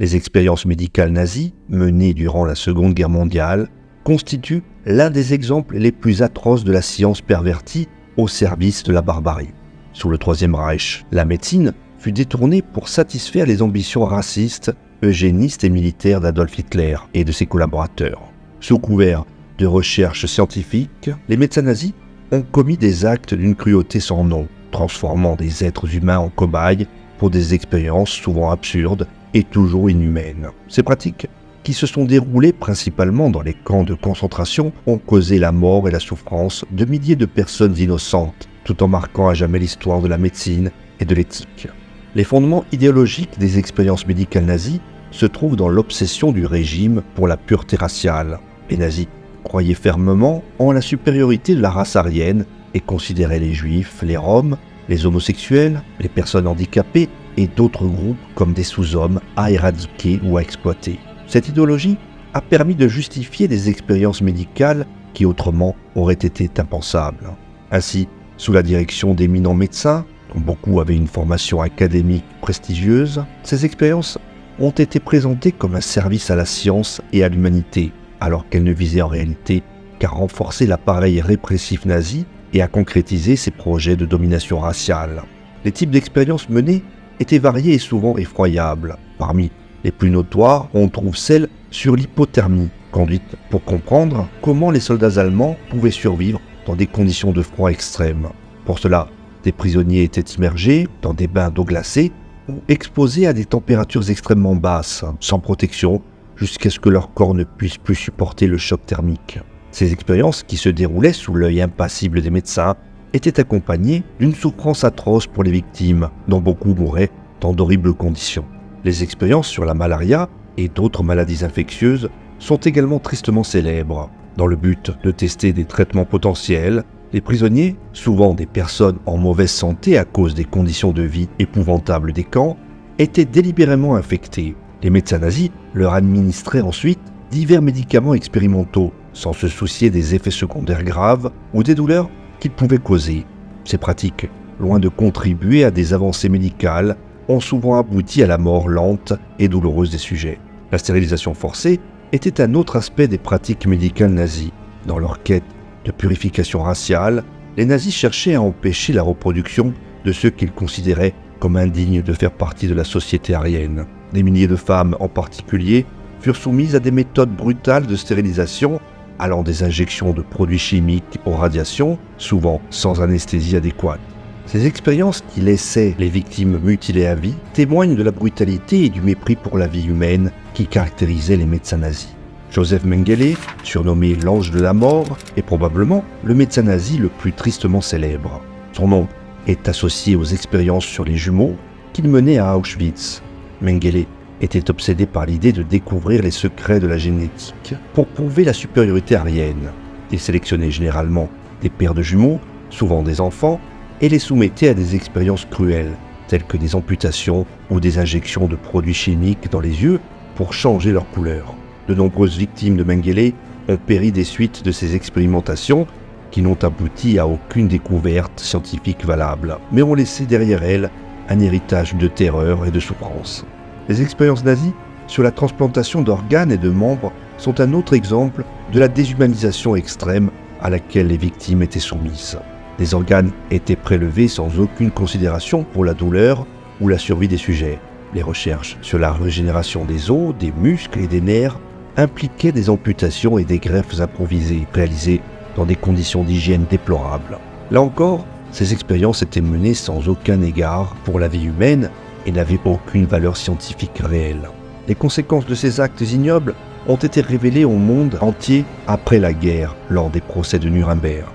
Les expériences médicales nazies, menées durant la Seconde Guerre mondiale, constituent l'un des exemples les plus atroces de la science pervertie au service de la barbarie. Sous le Troisième Reich, la médecine fut détournée pour satisfaire les ambitions racistes, eugénistes et militaires d'Adolf Hitler et de ses collaborateurs. Sous couvert de recherches scientifiques, les médecins nazis ont commis des actes d'une cruauté sans nom, transformant des êtres humains en cobayes pour des expériences souvent absurdes et toujours inhumaines. Ces pratiques, qui se sont déroulées principalement dans les camps de concentration, ont causé la mort et la souffrance de milliers de personnes innocentes, tout en marquant à jamais l'histoire de la médecine et de l'éthique. Les fondements idéologiques des expériences médicales nazies se trouvent dans l'obsession du régime pour la pureté raciale. Les nazis croyaient fermement en la supériorité de la race aryenne et considéraient les juifs, les roms, les homosexuels, les personnes handicapées et d'autres groupes comme des sous-hommes à éradiquer ou à exploiter. Cette idéologie a permis de justifier des expériences médicales qui autrement auraient été impensables. Ainsi, sous la direction d'éminents médecins, dont beaucoup avaient une formation académique prestigieuse, ces expériences ont été présentées comme un service à la science et à l'humanité, alors qu'elles ne visaient en réalité qu'à renforcer l'appareil répressif nazi et à concrétiser ses projets de domination raciale. Les types d'expériences menées étaient variés et souvent effroyables. Parmi les plus notoires, on trouve celle sur l'hypothermie, conduite pour comprendre comment les soldats allemands pouvaient survivre dans des conditions de froid extrême. Pour cela, des prisonniers étaient immergés dans des bains d'eau glacée ou exposés à des températures extrêmement basses, sans protection, jusqu'à ce que leur corps ne puisse plus supporter le choc thermique. Ces expériences, qui se déroulaient sous l'œil impassible des médecins, étaient accompagnées d'une souffrance atroce pour les victimes, dont beaucoup mouraient dans d'horribles conditions. Les expériences sur la malaria et d'autres maladies infectieuses sont également tristement célèbres. Dans le but de tester des traitements potentiels, les prisonniers, souvent des personnes en mauvaise santé à cause des conditions de vie épouvantables des camps, étaient délibérément infectés. Les médecins nazis leur administraient ensuite divers médicaments expérimentaux, sans se soucier des effets secondaires graves ou des douleurs qu'ils pouvaient causer. Ces pratiques, loin de contribuer à des avancées médicales, ont souvent abouti à la mort lente et douloureuse des sujets. La stérilisation forcée était un autre aspect des pratiques médicales nazies. Dans leur quête de purification raciale, les nazis cherchaient à empêcher la reproduction de ceux qu'ils considéraient comme indignes de faire partie de la société aryenne. Des milliers de femmes en particulier furent soumises à des méthodes brutales de stérilisation, allant des injections de produits chimiques aux radiations, souvent sans anesthésie adéquate. Ces expériences qui laissaient les victimes mutilées à vie témoignent de la brutalité et du mépris pour la vie humaine qui caractérisaient les médecins nazis. Joseph Mengele, surnommé l'ange de la mort, est probablement le médecin nazi le plus tristement célèbre. Son nom est associé aux expériences sur les jumeaux qu'il menait à Auschwitz. Mengele était obsédé par l'idée de découvrir les secrets de la génétique pour prouver la supériorité aryenne. Il sélectionnait généralement des paires de jumeaux, souvent des enfants, et les soumettait à des expériences cruelles, telles que des amputations ou des injections de produits chimiques dans les yeux pour changer leur couleur. De nombreuses victimes de Mengele ont péri des suites de ces expérimentations qui n'ont abouti à aucune découverte scientifique valable, mais ont laissé derrière elles un héritage de terreur et de souffrance. Les expériences nazies sur la transplantation d'organes et de membres sont un autre exemple de la déshumanisation extrême à laquelle les victimes étaient soumises. Les organes étaient prélevés sans aucune considération pour la douleur ou la survie des sujets. Les recherches sur la régénération des os, des muscles et des nerfs impliquaient des amputations et des greffes improvisées, réalisées dans des conditions d'hygiène déplorables. Là encore, ces expériences étaient menées sans aucun égard pour la vie humaine et n'avaient aucune valeur scientifique réelle. Les conséquences de ces actes ignobles ont été révélées au monde entier après la guerre, lors des procès de Nuremberg.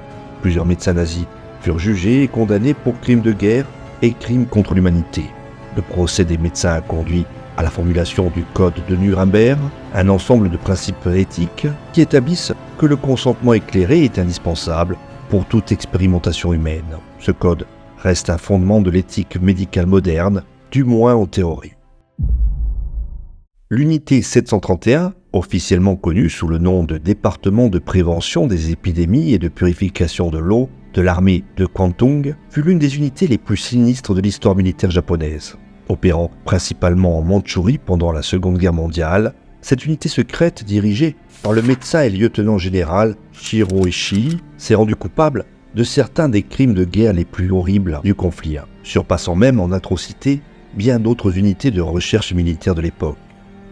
Plusieurs médecins nazis furent jugés et condamnés pour crimes de guerre et crimes contre l'humanité. Le procès des médecins a conduit à la formulation du Code de Nuremberg, un ensemble de principes éthiques qui établissent que le consentement éclairé est indispensable pour toute expérimentation humaine. Ce code reste un fondement de l'éthique médicale moderne, du moins en théorie. L'unité 731, officiellement connue sous le nom de Département de prévention des épidémies et de purification de l'eau de l'armée de Kwantung, fut l'une des unités les plus sinistres de l'histoire militaire japonaise. Opérant principalement en Mandchourie pendant la Seconde Guerre mondiale, cette unité secrète dirigée par le médecin et lieutenant général Shiro Ishii s'est rendue coupable de certains des crimes de guerre les plus horribles du conflit, surpassant même en atrocité bien d'autres unités de recherche militaire de l'époque.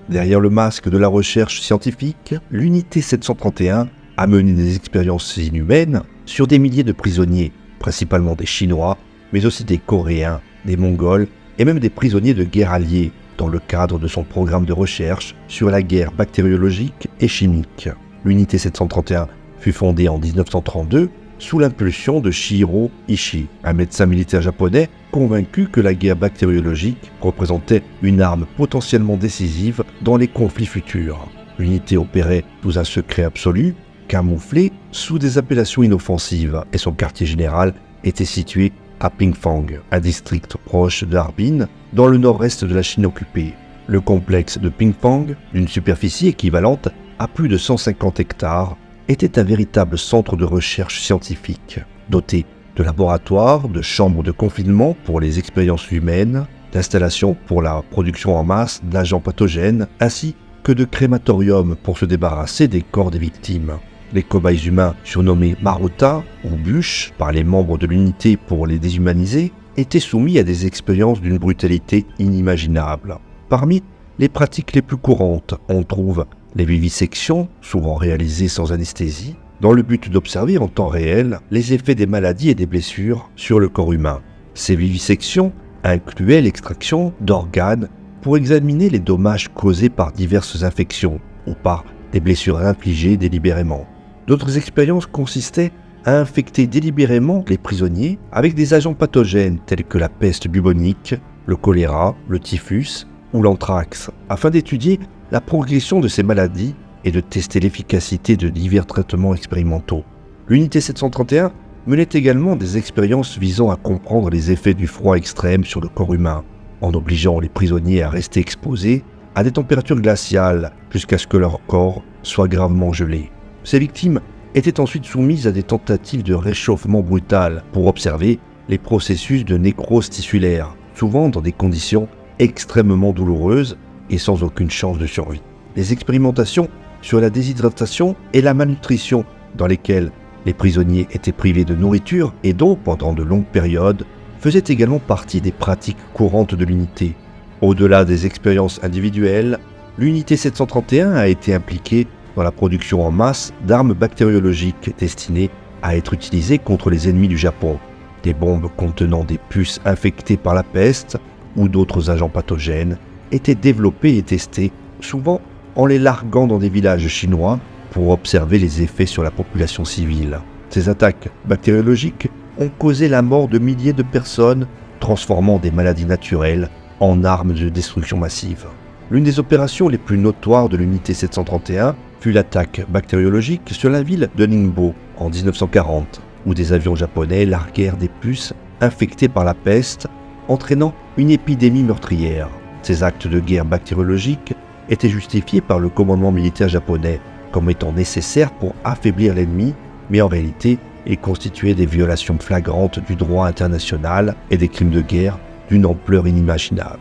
Derrière le masque de la recherche scientifique, l'unité 731 a mené des expériences inhumaines sur des milliers de prisonniers, principalement des Chinois, mais aussi des Coréens, des Mongols et même des prisonniers de guerre alliés dans le cadre de son programme de recherche sur la guerre bactériologique et chimique. L'unité 731 fut fondée en 1932 sous l'impulsion de Shiro Ishii, un médecin militaire japonais convaincu que la guerre bactériologique représentait une arme potentiellement décisive dans les conflits futurs. L'unité opérait sous un secret absolu, camouflée sous des appellations inoffensives, et son quartier général était situé à Pingfang, un district proche de Harbin, dans le nord-est de la Chine occupée. Le complexe de Pingfang, d'une superficie équivalente à plus de 150 hectares, était un véritable centre de recherche scientifique, doté de laboratoires, de chambres de confinement pour les expériences humaines, d'installations pour la production en masse d'agents pathogènes, ainsi que de crématoriums pour se débarrasser des corps des victimes. Les cobayes humains, surnommés Maruta ou bûches par les membres de l'unité pour les déshumaniser, étaient soumis à des expériences d'une brutalité inimaginable. Parmi les pratiques les plus courantes, on trouve les vivisections, souvent réalisées sans anesthésie, dans le but d'observer en temps réel les effets des maladies et des blessures sur le corps humain. Ces vivisections incluaient l'extraction d'organes pour examiner les dommages causés par diverses infections ou par des blessures infligées délibérément. D'autres expériences consistaient à infecter délibérément les prisonniers avec des agents pathogènes tels que la peste bubonique, le choléra, le typhus ou l'anthrax, afin d'étudier la progression de ces maladies et de tester l'efficacité de divers traitements expérimentaux. L'unité 731 menait également des expériences visant à comprendre les effets du froid extrême sur le corps humain, en obligeant les prisonniers à rester exposés à des températures glaciales jusqu'à ce que leur corps soit gravement gelé. Ces victimes étaient ensuite soumises à des tentatives de réchauffement brutal pour observer les processus de nécrose tissulaire, souvent dans des conditions extrêmement douloureuses et sans aucune chance de survie. Les expérimentations sur la déshydratation et la malnutrition, dans lesquelles les prisonniers étaient privés de nourriture et d'eau pendant de longues périodes, faisaient également partie des pratiques courantes de l'unité. Au-delà des expériences individuelles, l'unité 731 a été impliquée dans la production en masse d'armes bactériologiques destinées à être utilisées contre les ennemis du Japon, des bombes contenant des puces infectées par la peste ou d'autres agents pathogènes étaient développées et testées, souvent en les larguant dans des villages chinois pour observer les effets sur la population civile. Ces attaques bactériologiques ont causé la mort de milliers de personnes, transformant des maladies naturelles en armes de destruction massive. L'une des opérations les plus notoires de l'unité 731 fut l'attaque bactériologique sur la ville de Ningbo en 1940, où des avions japonais larguèrent des puces infectées par la peste, entraînant une épidémie meurtrière. Ces actes de guerre bactériologique étaient justifiés par le commandement militaire japonais comme étant nécessaires pour affaiblir l'ennemi, mais en réalité, ils constituaient des violations flagrantes du droit international et des crimes de guerre d'une ampleur inimaginable.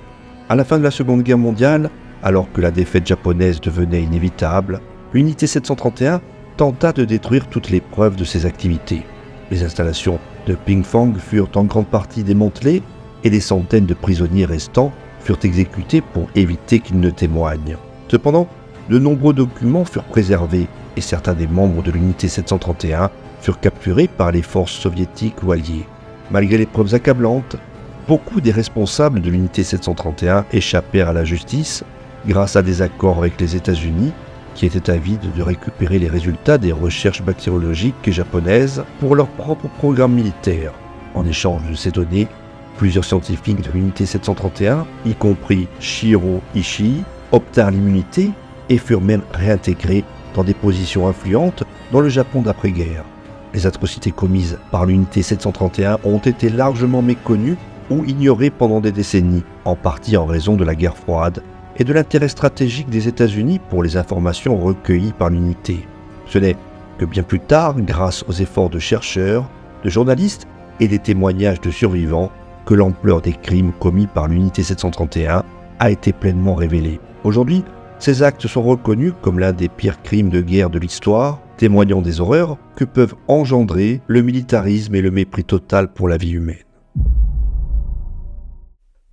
À la fin de la Seconde Guerre mondiale, alors que la défaite japonaise devenait inévitable, l'unité 731 tenta de détruire toutes les preuves de ses activités. Les installations de Pingfang furent en grande partie démantelées et des centaines de prisonniers restants furent exécutés pour éviter qu'ils ne témoignent. Cependant, de nombreux documents furent préservés et certains des membres de l'unité 731 furent capturés par les forces soviétiques ou alliées. Malgré les preuves accablantes, beaucoup des responsables de l'unité 731 échappèrent à la justice grâce à des accords avec les États-Unis qui étaient avides de récupérer les résultats des recherches bactériologiques japonaises pour leur propre programme militaire. En échange de ces données, plusieurs scientifiques de l'unité 731, y compris Shiro Ishii, obtinrent l'immunité et furent même réintégrés dans des positions influentes dans le Japon d'après-guerre. Les atrocités commises par l'unité 731 ont été largement méconnues ou ignorées pendant des décennies, en partie en raison de la guerre froide et de l'intérêt stratégique des États-Unis pour les informations recueillies par l'unité. Ce n'est que bien plus tard, grâce aux efforts de chercheurs, de journalistes et des témoignages de survivants, que l'ampleur des crimes commis par l'unité 731 a été pleinement révélée. Aujourd'hui, ces actes sont reconnus comme l'un des pires crimes de guerre de l'histoire, témoignant des horreurs que peuvent engendrer le militarisme et le mépris total pour la vie humaine.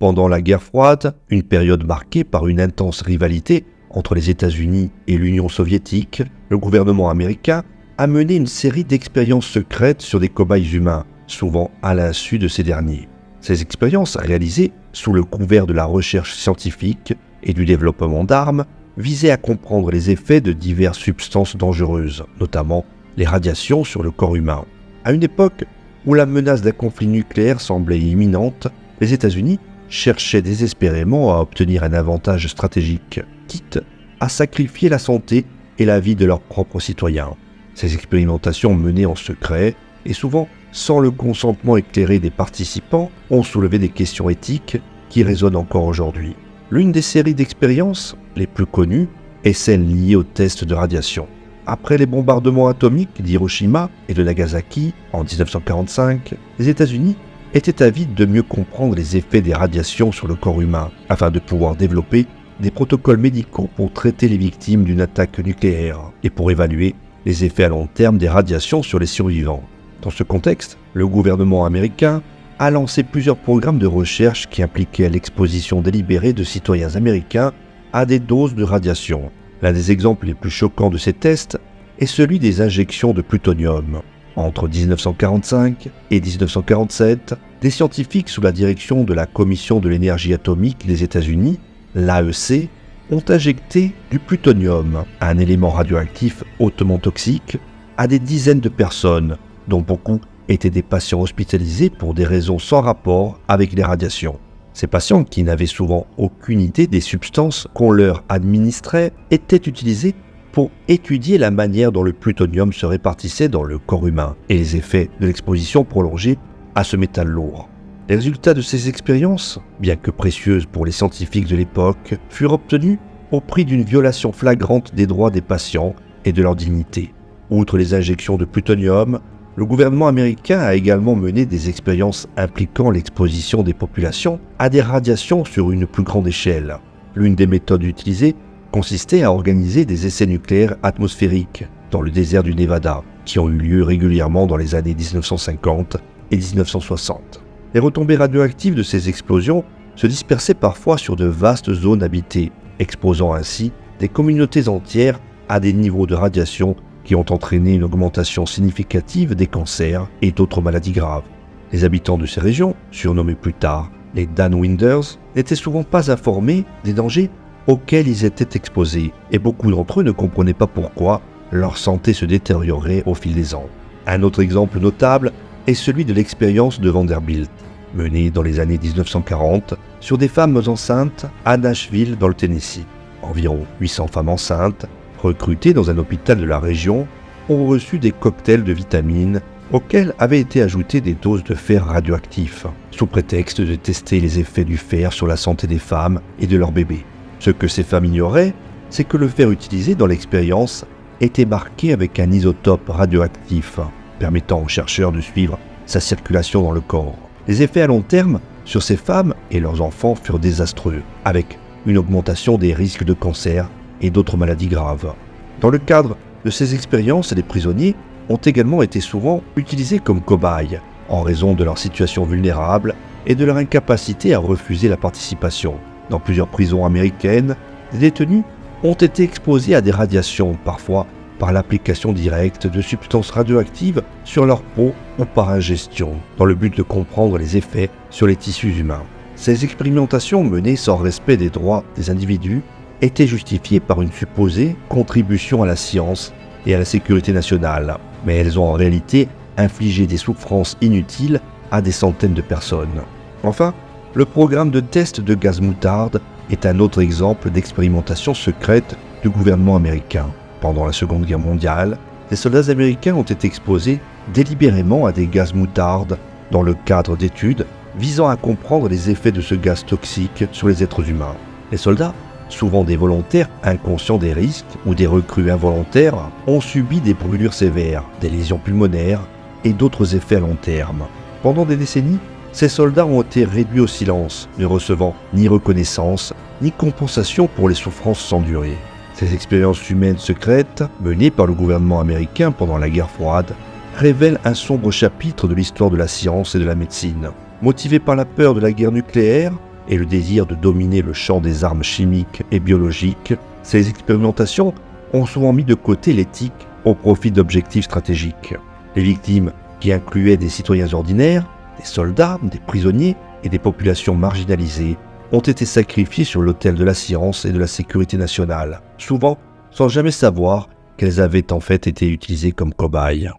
Pendant la guerre froide, une période marquée par une intense rivalité entre les États-Unis et l'Union soviétique, le gouvernement américain a mené une série d'expériences secrètes sur des cobayes humains, souvent à l'insu de ces derniers. Ces expériences, réalisées sous le couvert de la recherche scientifique et du développement d'armes, visaient à comprendre les effets de diverses substances dangereuses, notamment les radiations sur le corps humain. À une époque où la menace d'un conflit nucléaire semblait imminente, les États-Unis cherchaient désespérément à obtenir un avantage stratégique, quitte à sacrifier la santé et la vie de leurs propres citoyens. Ces expérimentations menées en secret, et souvent sans le consentement éclairé des participants, ont soulevé des questions éthiques qui résonnent encore aujourd'hui. L'une des séries d'expériences les plus connues est celle liée aux tests de radiation. Après les bombardements atomiques d'Hiroshima et de Nagasaki en 1945, les États-Unis étaient avides de mieux comprendre les effets des radiations sur le corps humain, afin de pouvoir développer des protocoles médicaux pour traiter les victimes d'une attaque nucléaire et pour évaluer les effets à long terme des radiations sur les survivants. Dans ce contexte, le gouvernement américain a lancé plusieurs programmes de recherche qui impliquaient l'exposition délibérée de citoyens américains à des doses de radiation. L'un des exemples les plus choquants de ces tests est celui des injections de plutonium. Entre 1945 et 1947, des scientifiques sous la direction de la Commission de l'énergie atomique des États-Unis, l'AEC, ont injecté du plutonium, un élément radioactif hautement toxique, à des dizaines de personnes, dont beaucoup étaient des patients hospitalisés pour des raisons sans rapport avec les radiations. Ces patients, qui n'avaient souvent aucune idée des substances qu'on leur administrait, étaient utilisés pour étudier la manière dont le plutonium se répartissait dans le corps humain et les effets de l'exposition prolongée à ce métal lourd. Les résultats de ces expériences, bien que précieuses pour les scientifiques de l'époque, furent obtenus au prix d'une violation flagrante des droits des patients et de leur dignité. Outre les injections de plutonium, le gouvernement américain a également mené des expériences impliquant l'exposition des populations à des radiations sur une plus grande échelle. L'une des méthodes utilisées consistait à organiser des essais nucléaires atmosphériques dans le désert du Nevada, qui ont eu lieu régulièrement dans les années 1950 et 1960. Les retombées radioactives de ces explosions se dispersaient parfois sur de vastes zones habitées, exposant ainsi des communautés entières à des niveaux de radiation qui ont entraîné une augmentation significative des cancers et d'autres maladies graves. Les habitants de ces régions, surnommés plus tard les Downwinders, n'étaient souvent pas informés des dangers auxquels ils étaient exposés, et beaucoup d'entre eux ne comprenaient pas pourquoi leur santé se détériorait au fil des ans. Un autre exemple notable est celui de l'expérience de Vanderbilt, menée dans les années 1940 sur des femmes enceintes à Nashville dans le Tennessee. Environ 800 femmes enceintes, recrutées dans un hôpital de la région, ont reçu des cocktails de vitamines auxquels avaient été ajoutées des doses de fer radioactif, sous prétexte de tester les effets du fer sur la santé des femmes et de leurs bébés. Ce que ces femmes ignoraient, c'est que le fer utilisé dans l'expérience était marqué avec un isotope radioactif, permettant aux chercheurs de suivre sa circulation dans le corps. Les effets à long terme sur ces femmes et leurs enfants furent désastreux, avec une augmentation des risques de cancer et d'autres maladies graves. Dans le cadre de ces expériences, les prisonniers ont également été souvent utilisés comme cobayes, en raison de leur situation vulnérable et de leur incapacité à refuser la participation. Dans plusieurs prisons américaines, les détenus ont été exposés à des radiations, parfois par l'application directe de substances radioactives sur leur peau ou par ingestion, dans le but de comprendre les effets sur les tissus humains. Ces expérimentations menées sans respect des droits des individus étaient justifiées par une supposée contribution à la science et à la sécurité nationale, mais elles ont en réalité infligé des souffrances inutiles à des centaines de personnes. Enfin, le programme de test de gaz moutarde est un autre exemple d'expérimentation secrète du gouvernement américain. Pendant la Seconde Guerre mondiale, les soldats américains ont été exposés délibérément à des gaz moutarde dans le cadre d'études visant à comprendre les effets de ce gaz toxique sur les êtres humains. Les soldats, souvent des volontaires inconscients des risques ou des recrues involontaires, ont subi des brûlures sévères, des lésions pulmonaires et d'autres effets à long terme. Pendant des décennies, Ces soldats ont été réduits au silence, ne recevant ni reconnaissance, ni compensation pour les souffrances endurées. Ces expériences humaines secrètes, menées par le gouvernement américain pendant la guerre froide, révèlent un sombre chapitre de l'histoire de la science et de la médecine. Motivés par la peur de la guerre nucléaire et le désir de dominer le champ des armes chimiques et biologiques, ces expérimentations ont souvent mis de côté l'éthique au profit d'objectifs stratégiques. Les victimes, qui incluaient des citoyens ordinaires, des soldats, des prisonniers et des populations marginalisées, ont été sacrifiées sur l'autel de la science et de la sécurité nationale, souvent sans jamais savoir qu'elles avaient en fait été utilisées comme cobayes.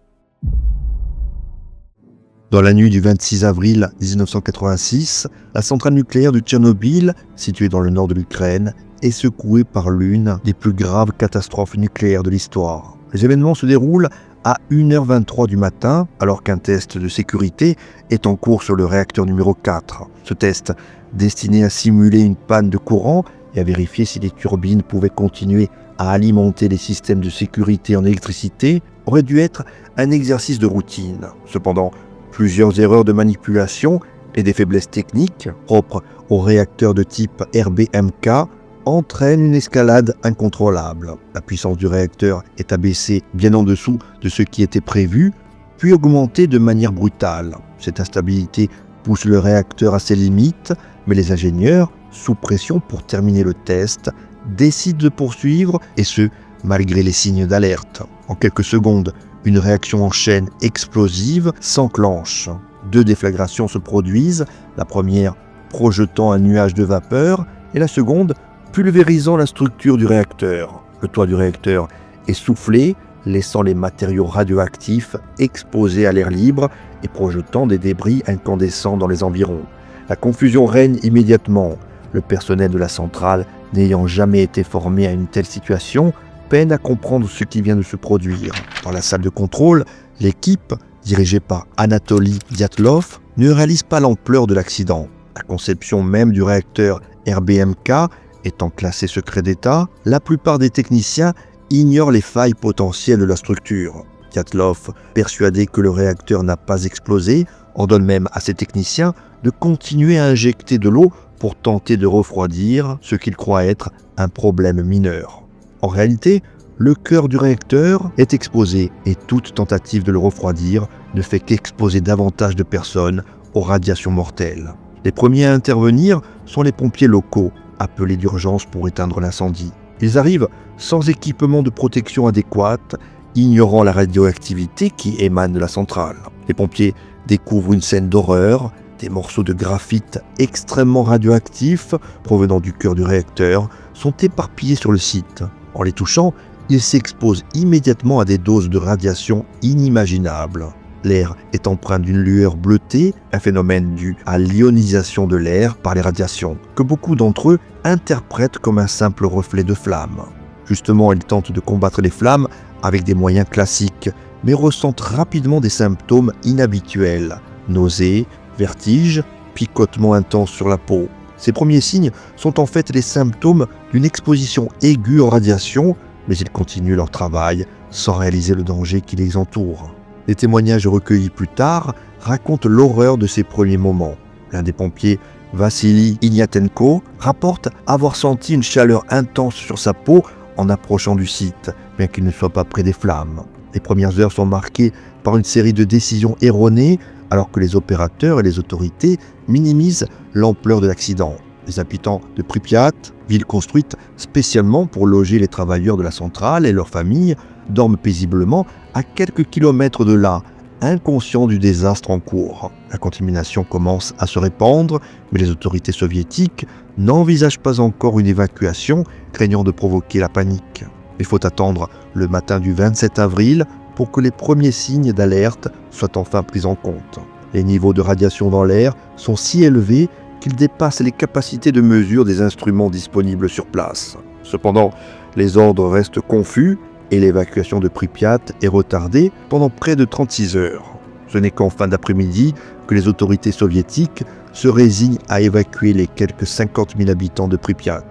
Dans la nuit du 26 avril 1986, la centrale nucléaire de Tchernobyl, située dans le nord de l'Ukraine, est secouée par l'une des plus graves catastrophes nucléaires de l'histoire. Les événements se déroulent à 1h23 du matin, alors qu'un test de sécurité est en cours sur le réacteur numéro 4. Ce test, destiné à simuler une panne de courant et à vérifier si les turbines pouvaient continuer à alimenter les systèmes de sécurité en électricité, aurait dû être un exercice de routine. Cependant, plusieurs erreurs de manipulation et des faiblesses techniques propres aux réacteurs de type RBMK entraînent une escalade incontrôlable. La puissance du réacteur est abaissée bien en dessous de ce qui était prévu, puis augmentée de manière brutale. Cette instabilité pousse le réacteur à ses limites, mais les ingénieurs, sous pression pour terminer le test, décident de poursuivre, et ce, malgré les signes d'alerte. En quelques secondes, une réaction en chaîne explosive s'enclenche. 2 déflagrations se produisent, la première projetant un nuage de vapeur, et la seconde pulvérisant la structure du réacteur. Le toit du réacteur est soufflé, laissant les matériaux radioactifs exposés à l'air libre et projetant des débris incandescents dans les environs. La confusion règne immédiatement. Le personnel de la centrale, n'ayant jamais été formé à une telle situation, peine à comprendre ce qui vient de se produire. Dans la salle de contrôle, l'équipe, dirigée par Anatoly Dyatlov, ne réalise pas l'ampleur de l'accident. La conception même du réacteur RBMK étant classée secret d'État, la plupart des techniciens ignorent les failles potentielles de la structure. Dyatlov, persuadé que le réacteur n'a pas explosé, ordonne même à ses techniciens de continuer à injecter de l'eau pour tenter de refroidir ce qu'il croit être un problème mineur. En réalité, le cœur du réacteur est exposé et toute tentative de le refroidir ne fait qu'exposer davantage de personnes aux radiations mortelles. Les premiers à intervenir sont les pompiers locaux, appelés d'urgence pour éteindre l'incendie. Ils arrivent sans équipement de protection adéquate, ignorant la radioactivité qui émane de la centrale. Les pompiers découvrent une scène d'horreur, des morceaux de graphite extrêmement radioactifs provenant du cœur du réacteur sont éparpillés sur le site. En les touchant, ils s'exposent immédiatement à des doses de radiation inimaginables. L'air est empreint d'une lueur bleutée, un phénomène dû à l'ionisation de l'air par les radiations, que beaucoup d'entre eux interprètent comme un simple reflet de flamme. Justement, ils tentent de combattre les flammes avec des moyens classiques, mais ressentent rapidement des symptômes inhabituels, nausées, vertiges, picotements intenses sur la peau. Ces premiers signes sont en fait les symptômes d'une exposition aiguë aux radiations, mais ils continuent leur travail sans réaliser le danger qui les entoure. Les témoignages recueillis plus tard racontent l'horreur de ces premiers moments. L'un des pompiers, Vassili Ignatenko, rapporte avoir senti une chaleur intense sur sa peau en approchant du site, bien qu'il ne soit pas près des flammes. Les premières heures sont marquées par une série de décisions erronées, alors que les opérateurs et les autorités minimisent l'ampleur de l'accident. Les habitants de Pripyat, ville construite spécialement pour loger les travailleurs de la centrale et leurs familles, dorment paisiblement à quelques kilomètres de là, inconscients du désastre en cours. La contamination commence à se répandre, mais les autorités soviétiques n'envisagent pas encore une évacuation, craignant de provoquer la panique. Il faut attendre le matin du 27 avril pour que les premiers signes d'alerte soient enfin pris en compte. Les niveaux de radiation dans l'air sont si élevés qu'ils dépassent les capacités de mesure des instruments disponibles sur place. Cependant, les ordres restent confus et l'évacuation de Pripyat est retardée pendant près de 36 heures. Ce n'est qu'en fin d'après-midi que les autorités soviétiques se résignent à évacuer les quelques 50 000 habitants de Pripyat.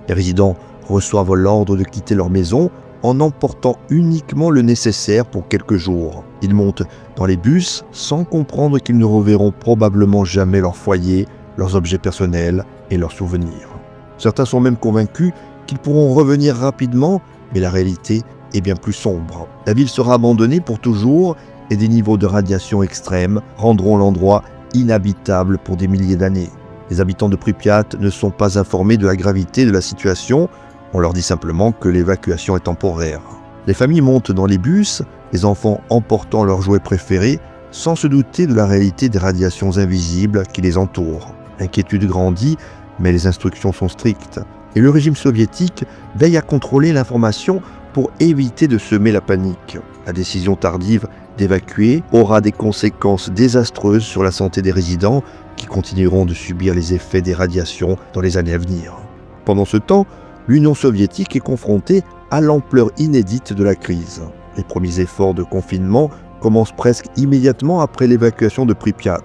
Les résidents reçoivent l'ordre de quitter leur maison en emportant uniquement le nécessaire pour quelques jours. Ils montent dans les bus sans comprendre qu'ils ne reverront probablement jamais leur foyer, leurs objets personnels et leurs souvenirs. Certains sont même convaincus qu'ils pourront revenir rapidement, mais la réalité est bien plus sombre. La ville sera abandonnée pour toujours et des niveaux de radiation extrêmes rendront l'endroit inhabitable pour des milliers d'années. Les habitants de Pripyat ne sont pas informés de la gravité de la situation, on leur dit simplement que l'évacuation est temporaire. Les familles montent dans les bus, les enfants emportant leurs jouets préférés, sans se douter de la réalité des radiations invisibles qui les entourent. L'inquiétude grandit, mais les instructions sont strictes. Et le régime soviétique veille à contrôler l'information pour éviter de semer la panique. La décision tardive d'évacuer aura des conséquences désastreuses sur la santé des résidents qui continueront de subir les effets des radiations dans les années à venir. Pendant ce temps, l'Union soviétique est confrontée à l'ampleur inédite de la crise. Les premiers efforts de confinement commencent presque immédiatement après l'évacuation de Pripyat.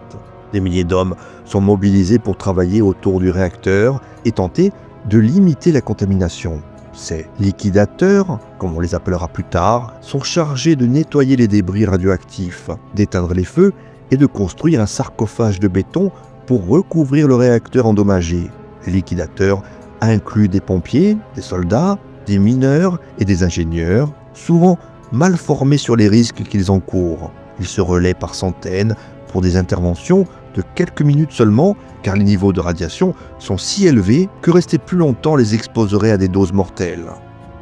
Des milliers d'hommes sont mobilisés pour travailler autour du réacteur et tenter de limiter la contamination. Ces liquidateurs, comme on les appellera plus tard, sont chargés de nettoyer les débris radioactifs, d'éteindre les feux et de construire un sarcophage de béton pour recouvrir le réacteur endommagé. Les liquidateurs incluent des pompiers, des soldats, des mineurs et des ingénieurs, souvent mal formés sur les risques qu'ils encourent. Ils se relaient par centaines pour des interventions de quelques minutes seulement, car les niveaux de radiation sont si élevés que rester plus longtemps les exposerait à des doses mortelles.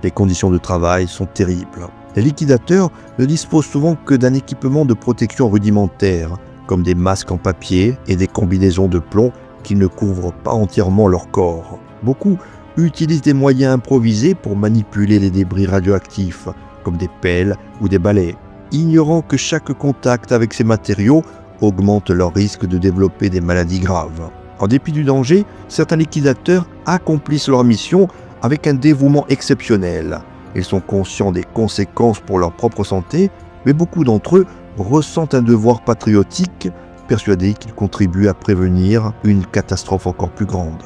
Les conditions de travail sont terribles. Les liquidateurs ne disposent souvent que d'un équipement de protection rudimentaire, comme des masques en papier et des combinaisons de plomb qui ne couvrent pas entièrement leur corps. Beaucoup utilisent des moyens improvisés pour manipuler les débris radioactifs, comme des pelles ou des balais, ignorant que chaque contact avec ces matériaux augmente leur risque de développer des maladies graves. En dépit du danger, certains liquidateurs accomplissent leur mission avec un dévouement exceptionnel. Ils sont conscients des conséquences pour leur propre santé, mais beaucoup d'entre eux ressentent un devoir patriotique, persuadés qu'ils contribuent à prévenir une catastrophe encore plus grande.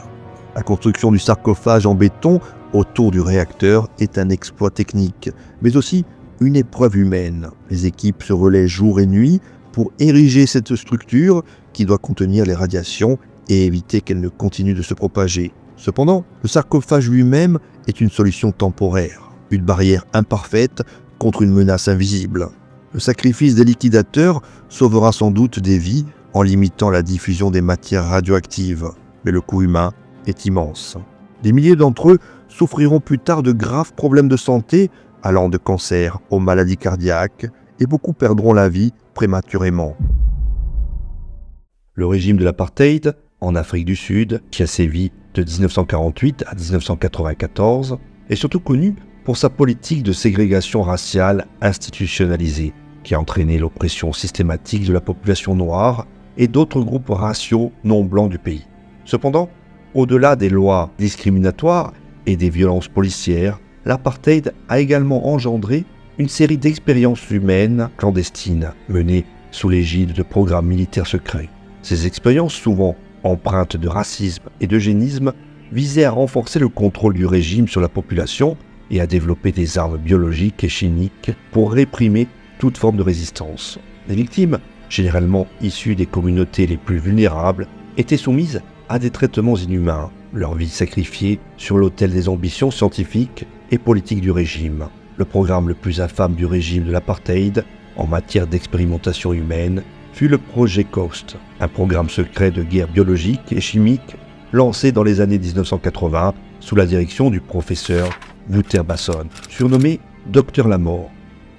La construction du sarcophage en béton autour du réacteur est un exploit technique, mais aussi une épreuve humaine. Les équipes se relaient jour et nuit pour ériger cette structure qui doit contenir les radiations et éviter qu'elles ne continuent de se propager. Cependant, le sarcophage lui-même est une solution temporaire, une barrière imparfaite contre une menace invisible. Le sacrifice des liquidateurs sauvera sans doute des vies en limitant la diffusion des matières radioactives, mais le coût humain est immense. Des milliers d'entre eux souffriront plus tard de graves problèmes de santé, allant de cancer aux maladies cardiaques, et beaucoup perdront la vie prématurément. Le régime de l'apartheid en Afrique du Sud, qui a sévi de 1948 à 1994, est surtout connu pour sa politique de ségrégation raciale institutionnalisée, qui a entraîné l'oppression systématique de la population noire et d'autres groupes raciaux non blancs du pays. Cependant, au-delà des lois discriminatoires et des violences policières, l'apartheid a également engendré une série d'expériences humaines clandestines menées sous l'égide de programmes militaires secrets. Ces expériences, souvent empreintes de racisme et d'eugénisme, visaient à renforcer le contrôle du régime sur la population et à développer des armes biologiques et chimiques pour réprimer toute forme de résistance. Les victimes, généralement issues des communautés les plus vulnérables, étaient soumises à des traitements inhumains, leur vie sacrifiée sur l'autel des ambitions scientifiques et politiques du régime. Le programme le plus infâme du régime de l'apartheid en matière d'expérimentation humaine fut le Projet Ghost, un programme secret de guerre biologique et chimique lancé dans les années 1980 sous la direction du professeur Wouter Basson, surnommé Docteur la Mort.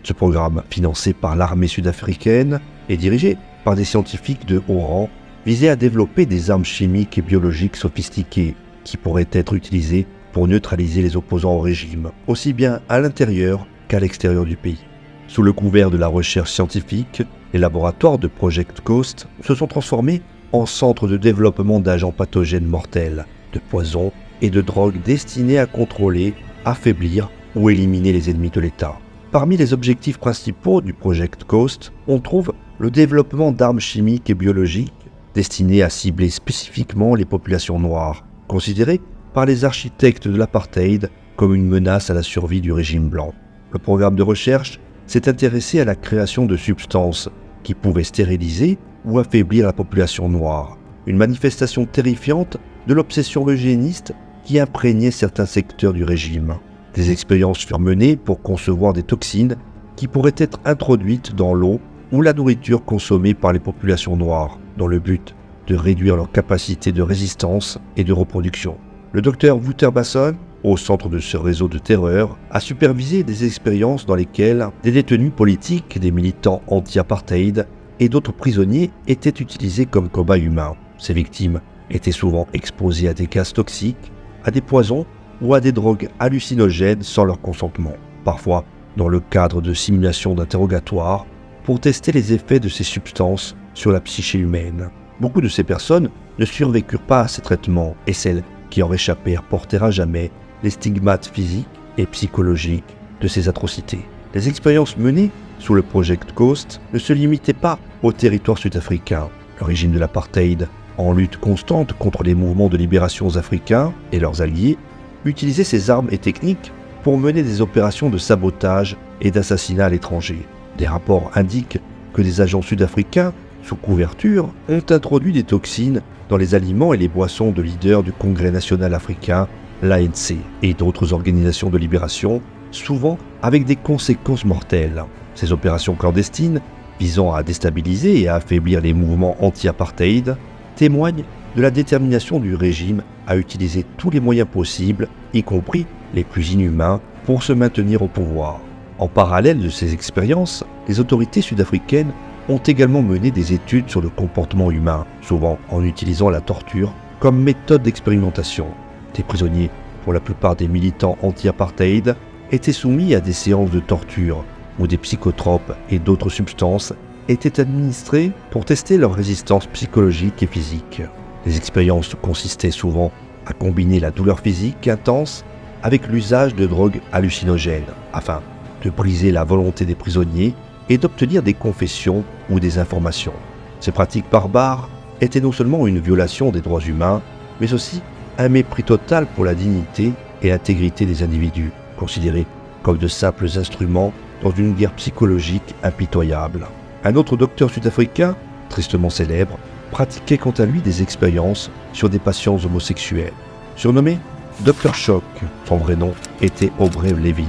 Ce programme, financé par l'armée sud-africaine et dirigé par des scientifiques de haut rang, visait à développer des armes chimiques et biologiques sophistiquées qui pourraient être utilisées pour neutraliser les opposants au régime, aussi bien à l'intérieur qu'à l'extérieur du pays. Sous le couvert de la recherche scientifique, les laboratoires de Project Ghost se sont transformés en centres de développement d'agents pathogènes mortels, de poisons et de drogues destinés à contrôler, affaiblir ou éliminer les ennemis de l'État. Parmi les objectifs principaux du Project Ghost, on trouve le développement d'armes chimiques et biologiques destinées à cibler spécifiquement les populations noires, considérées par les architectes de l'apartheid comme une menace à la survie du régime blanc. Le programme de recherche s'est intéressé à la création de substances qui pouvaient stériliser ou affaiblir la population noire, une manifestation terrifiante de l'obsession eugéniste qui imprégnait certains secteurs du régime. Des expériences furent menées pour concevoir des toxines qui pourraient être introduites dans l'eau ou la nourriture consommée par les populations noires, dans le but de réduire leur capacité de résistance et de reproduction. Le docteur Wouter Basson, au centre de ce réseau de terreur, a supervisé des expériences dans lesquelles des détenus politiques, des militants anti-apartheid et d'autres prisonniers étaient utilisés comme cobayes humains. Ces victimes étaient souvent exposées à des gaz toxiques, à des poisons ou à des drogues hallucinogènes sans leur consentement, parfois dans le cadre de simulations d'interrogatoire pour tester les effets de ces substances sur la psyché humaine. Beaucoup de ces personnes ne survécurent pas à ces traitements et celles qui en réchappèrent portèrent à jamais les stigmates physiques et psychologiques de ces atrocités. Les expériences menées sous le Project Ghost ne se limitaient pas au territoire sud-africain. Le régime de l'apartheid, en lutte constante contre les mouvements de libération africains et leurs alliés, utilisait ses armes et techniques pour mener des opérations de sabotage et d'assassinat à l'étranger. Des rapports indiquent que des agents sud-africains, sous couverture, ont introduit des toxines dans les aliments et les boissons de leaders du Congrès national africain, l'ANC, et d'autres organisations de libération, souvent avec des conséquences mortelles. Ces opérations clandestines, visant à déstabiliser et à affaiblir les mouvements anti-apartheid, témoignent de la détermination du régime à utiliser tous les moyens possibles, y compris les plus inhumains, pour se maintenir au pouvoir. En parallèle de ces expériences, les autorités sud-africaines ont également mené des études sur le comportement humain, souvent en utilisant la torture comme méthode d'expérimentation. Des prisonniers, pour la plupart des militants anti-apartheid, étaient soumis à des séances de torture où des psychotropes et d'autres substances étaient administrées pour tester leur résistance psychologique et physique. Les expériences consistaient souvent à combiner la douleur physique intense avec l'usage de drogues hallucinogènes, afin de briser la volonté des prisonniers et d'obtenir des confessions ou des informations. Ces pratiques barbares étaient non seulement une violation des droits humains, mais aussi un mépris total pour la dignité et l'intégrité des individus, considérés comme de simples instruments dans une guerre psychologique impitoyable. Un autre docteur sud-africain, tristement célèbre, pratiquait quant à lui des expériences sur des patients homosexuels. Surnommé Dr Shock, son vrai nom était Aubrey Levin.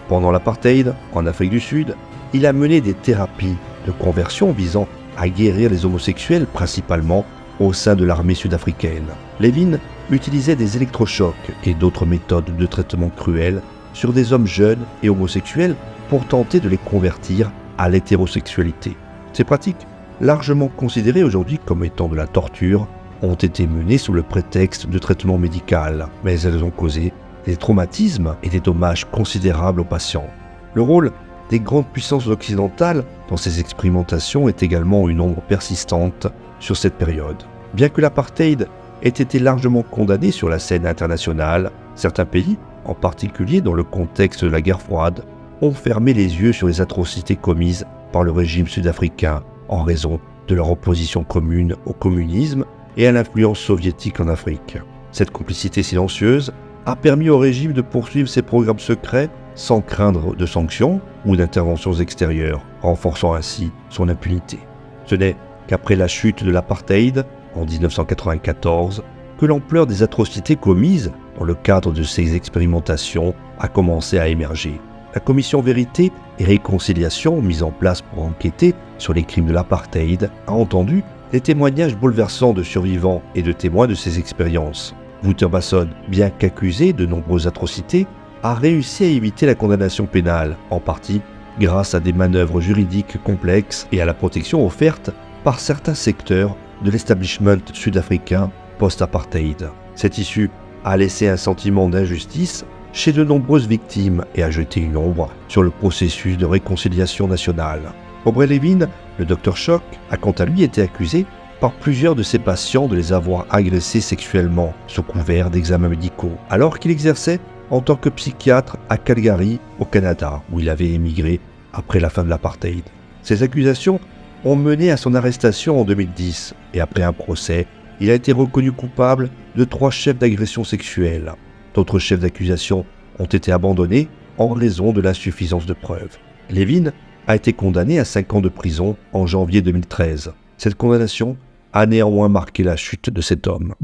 Pendant l'apartheid, en Afrique du Sud, il a mené des thérapies de conversion visant à guérir les homosexuels principalement au sein de l'armée sud-africaine. Levin utilisait des électrochocs et d'autres méthodes de traitement cruels sur des hommes jeunes et homosexuels pour tenter de les convertir à l'hétérosexualité. Ces pratiques, largement considérées aujourd'hui comme étant de la torture, ont été menées sous le prétexte de traitement médical, mais elles ont causé des traumatismes et des dommages considérables aux patients. Le rôle des grandes puissances occidentales dans ces expérimentations est également une ombre persistante sur cette période. Bien que l'apartheid ait été largement condamné sur la scène internationale, certains pays, en particulier dans le contexte de la guerre froide, ont fermé les yeux sur les atrocités commises par le régime sud-africain en raison de leur opposition commune au communisme et à l'influence soviétique en Afrique. Cette complicité silencieuse a permis au régime de poursuivre ses programmes secrets sans craindre de sanctions ou d'interventions extérieures, renforçant ainsi son impunité. Ce n'est qu'après la chute de l'apartheid, en 1994, que l'ampleur des atrocités commises dans le cadre de ces expérimentations a commencé à émerger. La commission Vérité et Réconciliation, mise en place pour enquêter sur les crimes de l'apartheid, a entendu des témoignages bouleversants de survivants et de témoins de ces expériences. Wouter Basson, bien qu'accusé de nombreuses atrocités, a réussi à éviter la condamnation pénale, en partie grâce à des manœuvres juridiques complexes et à la protection offerte par certains secteurs de l'establishment sud-africain post-apartheid. Cette issue a laissé un sentiment d'injustice chez de nombreuses victimes et a jeté une ombre sur le processus de réconciliation nationale. Aubrey Levin, le Dr Shock, a quant à lui été accusé par plusieurs de ses patients de les avoir agressés sexuellement sous couvert d'examens médicaux, alors qu'il exerçait en tant que psychiatre à Calgary, au Canada, où il avait émigré après la fin de l'apartheid. Ces accusations ont mené à son arrestation en 2010, et après un procès, il a été reconnu coupable de 3 chefs d'agression sexuelle. D'autres chefs d'accusation ont été abandonnés en raison de l'insuffisance de preuves. Levin a été condamné à 5 ans de prison en janvier 2013. Cette condamnation a néanmoins marqué la chute de cet homme.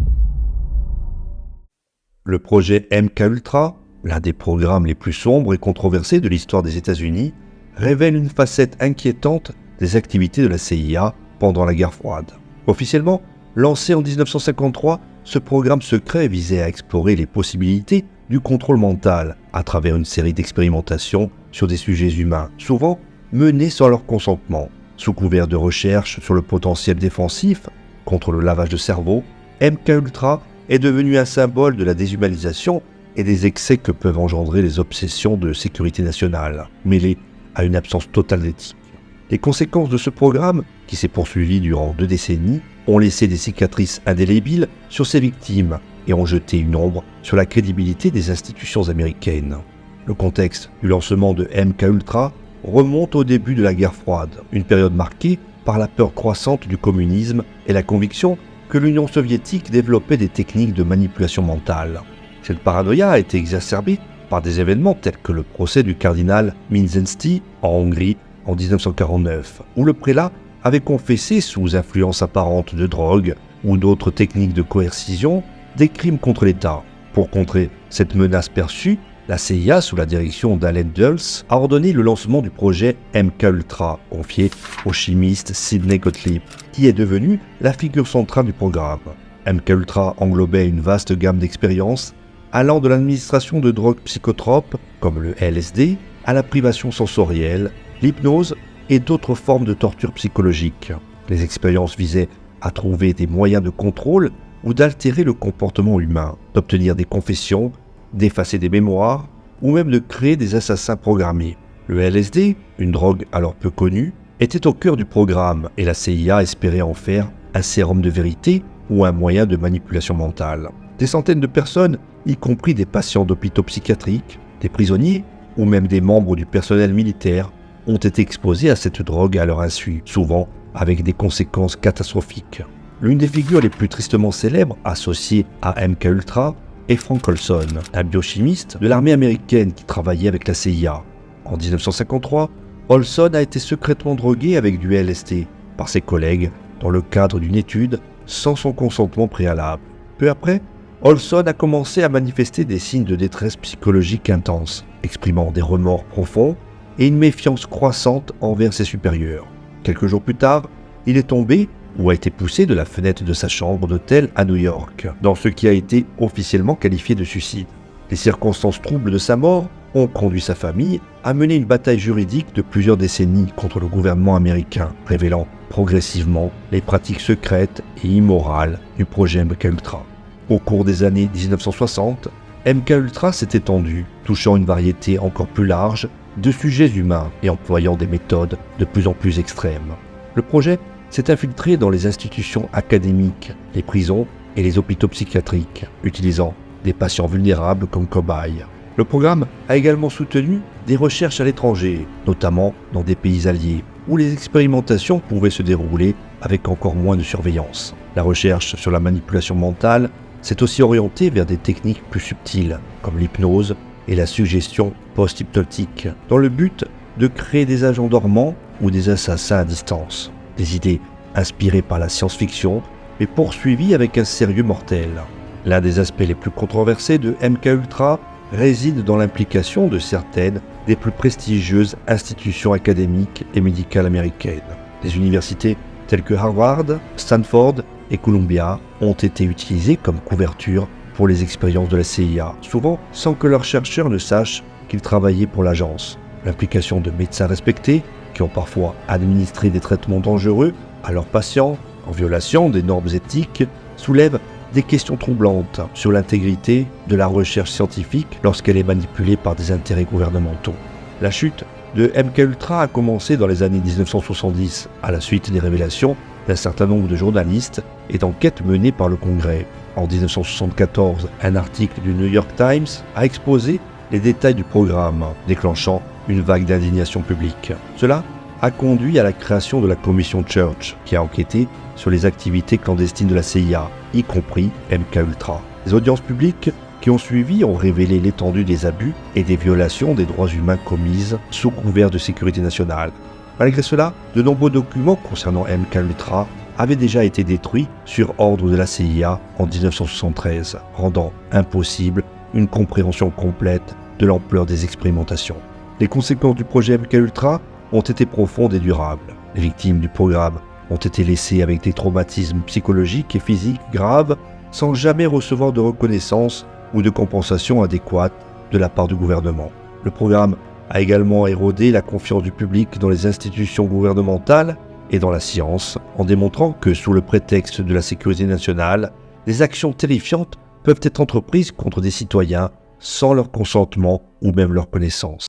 Le projet MKUltra, l'un des programmes les plus sombres et controversés de l'histoire des États-Unis, révèle une facette inquiétante des activités de la CIA pendant la guerre froide. Officiellement, lancé en 1953, ce programme secret visait à explorer les possibilités du contrôle mental à travers une série d'expérimentations sur des sujets humains, souvent menés sans leur consentement. Sous couvert de recherche sur le potentiel défensif contre le lavage de cerveau, MKUltra est devenu un symbole de la déshumanisation et des excès que peuvent engendrer les obsessions de sécurité nationale, mêlées à une absence totale d'éthique. Les conséquences de ce programme, qui s'est poursuivi durant 2 décennies, ont laissé des cicatrices indélébiles sur ses victimes et ont jeté une ombre sur la crédibilité des institutions américaines. Le contexte du lancement de MKUltra remonte au début de la guerre froide, une période marquée par la peur croissante du communisme et la conviction que l'Union soviétique développait des techniques de manipulation mentale. Cette paranoïa a été exacerbée par des événements tels que le procès du cardinal Minszentyi en Hongrie en 1949, où le prélat avait confessé sous influence apparente de drogue ou d'autres techniques de coercition des crimes contre l'État. Pour contrer cette menace perçue, la CIA, sous la direction d'Allen Dulles, a ordonné le lancement du projet MKUltra, confié au chimiste Sidney Gottlieb, qui est devenu la figure centrale du programme. MKUltra englobait une vaste gamme d'expériences, allant de l'administration de drogues psychotropes, comme le LSD, à la privation sensorielle, l'hypnose et d'autres formes de torture psychologique. Les expériences visaient à trouver des moyens de contrôle ou d'altérer le comportement humain, d'obtenir des confessions, d'effacer des mémoires ou même de créer des assassins programmés. Le LSD, une drogue alors peu connue, était au cœur du programme et la CIA espérait en faire un sérum de vérité ou un moyen de manipulation mentale. Des centaines de personnes, y compris des patients d'hôpitaux psychiatriques, des prisonniers ou même des membres du personnel militaire, ont été exposés à cette drogue à leur insu, souvent avec des conséquences catastrophiques. L'une des figures les plus tristement célèbres associées à MKUltra est Frank Olson, un biochimiste de l'armée américaine qui travaillait avec la CIA. En 1953, Olson a été secrètement drogué avec du LSD par ses collègues dans le cadre d'une étude sans son consentement préalable. Peu après, Olson a commencé à manifester des signes de détresse psychologique intense, exprimant des remords profonds et une méfiance croissante envers ses supérieurs. Quelques jours plus tard, il est tombé ou a été poussé de la fenêtre de sa chambre d'hôtel à New York, dans ce qui a été officiellement qualifié de suicide. Les circonstances troubles de sa mort ont conduit sa famille à mener une bataille juridique de plusieurs décennies contre le gouvernement américain, révélant progressivement les pratiques secrètes et immorales du projet MKUltra. Au cours des années 1960, MKUltra s'est étendu, touchant une variété encore plus large de sujets humains et employant des méthodes de plus en plus extrêmes. Le projet s'est infiltré dans les institutions académiques, les prisons et les hôpitaux psychiatriques, utilisant des patients vulnérables comme cobayes. Le programme a également soutenu des recherches à l'étranger, notamment dans des pays alliés, où les expérimentations pouvaient se dérouler avec encore moins de surveillance. La recherche sur la manipulation mentale s'est aussi orientée vers des techniques plus subtiles, comme l'hypnose et la suggestion post-hypnotique, dans le but de créer des agents dormants ou des assassins à distance. Des idées inspirées par la science-fiction, mais poursuivies avec un sérieux mortel. L'un des aspects les plus controversés de MKUltra réside dans l'implication de certaines des plus prestigieuses institutions académiques et médicales américaines. Des universités telles que Harvard, Stanford et Columbia ont été utilisées comme couverture pour les expériences de la CIA, souvent sans que leurs chercheurs ne sachent qu'ils travaillaient pour l'agence. L'implication de médecins respectés, qui ont parfois administré des traitements dangereux à leurs patients, en violation des normes éthiques, soulève des questions troublantes sur l'intégrité de la recherche scientifique lorsqu'elle est manipulée par des intérêts gouvernementaux. La chute de MKUltra a commencé dans les années 1970, à la suite des révélations d'un certain nombre de journalistes et d'enquêtes menées par le Congrès. En 1974, un article du New York Times a exposé les détails du programme, déclenchant une vague d'indignation publique. Cela a conduit à la création de la commission Church, qui a enquêté sur les activités clandestines de la CIA, y compris MKUltra. Les audiences publiques qui ont suivi ont révélé l'étendue des abus et des violations des droits humains commises sous couvert de sécurité nationale. Malgré cela, de nombreux documents concernant MKUltra avaient déjà été détruits sur ordre de la CIA en 1973, rendant impossible une compréhension complète de l'ampleur des expérimentations. Les conséquences du projet MKUltra ont été profondes et durables. Les victimes du programme ont été laissées avec des traumatismes psychologiques et physiques graves sans jamais recevoir de reconnaissance ou de compensation adéquate de la part du gouvernement. Le programme a également érodé la confiance du public dans les institutions gouvernementales et dans la science, en démontrant que, sous le prétexte de la sécurité nationale, des actions terrifiantes peuvent être entreprises contre des citoyens sans leur consentement ou même leur connaissance.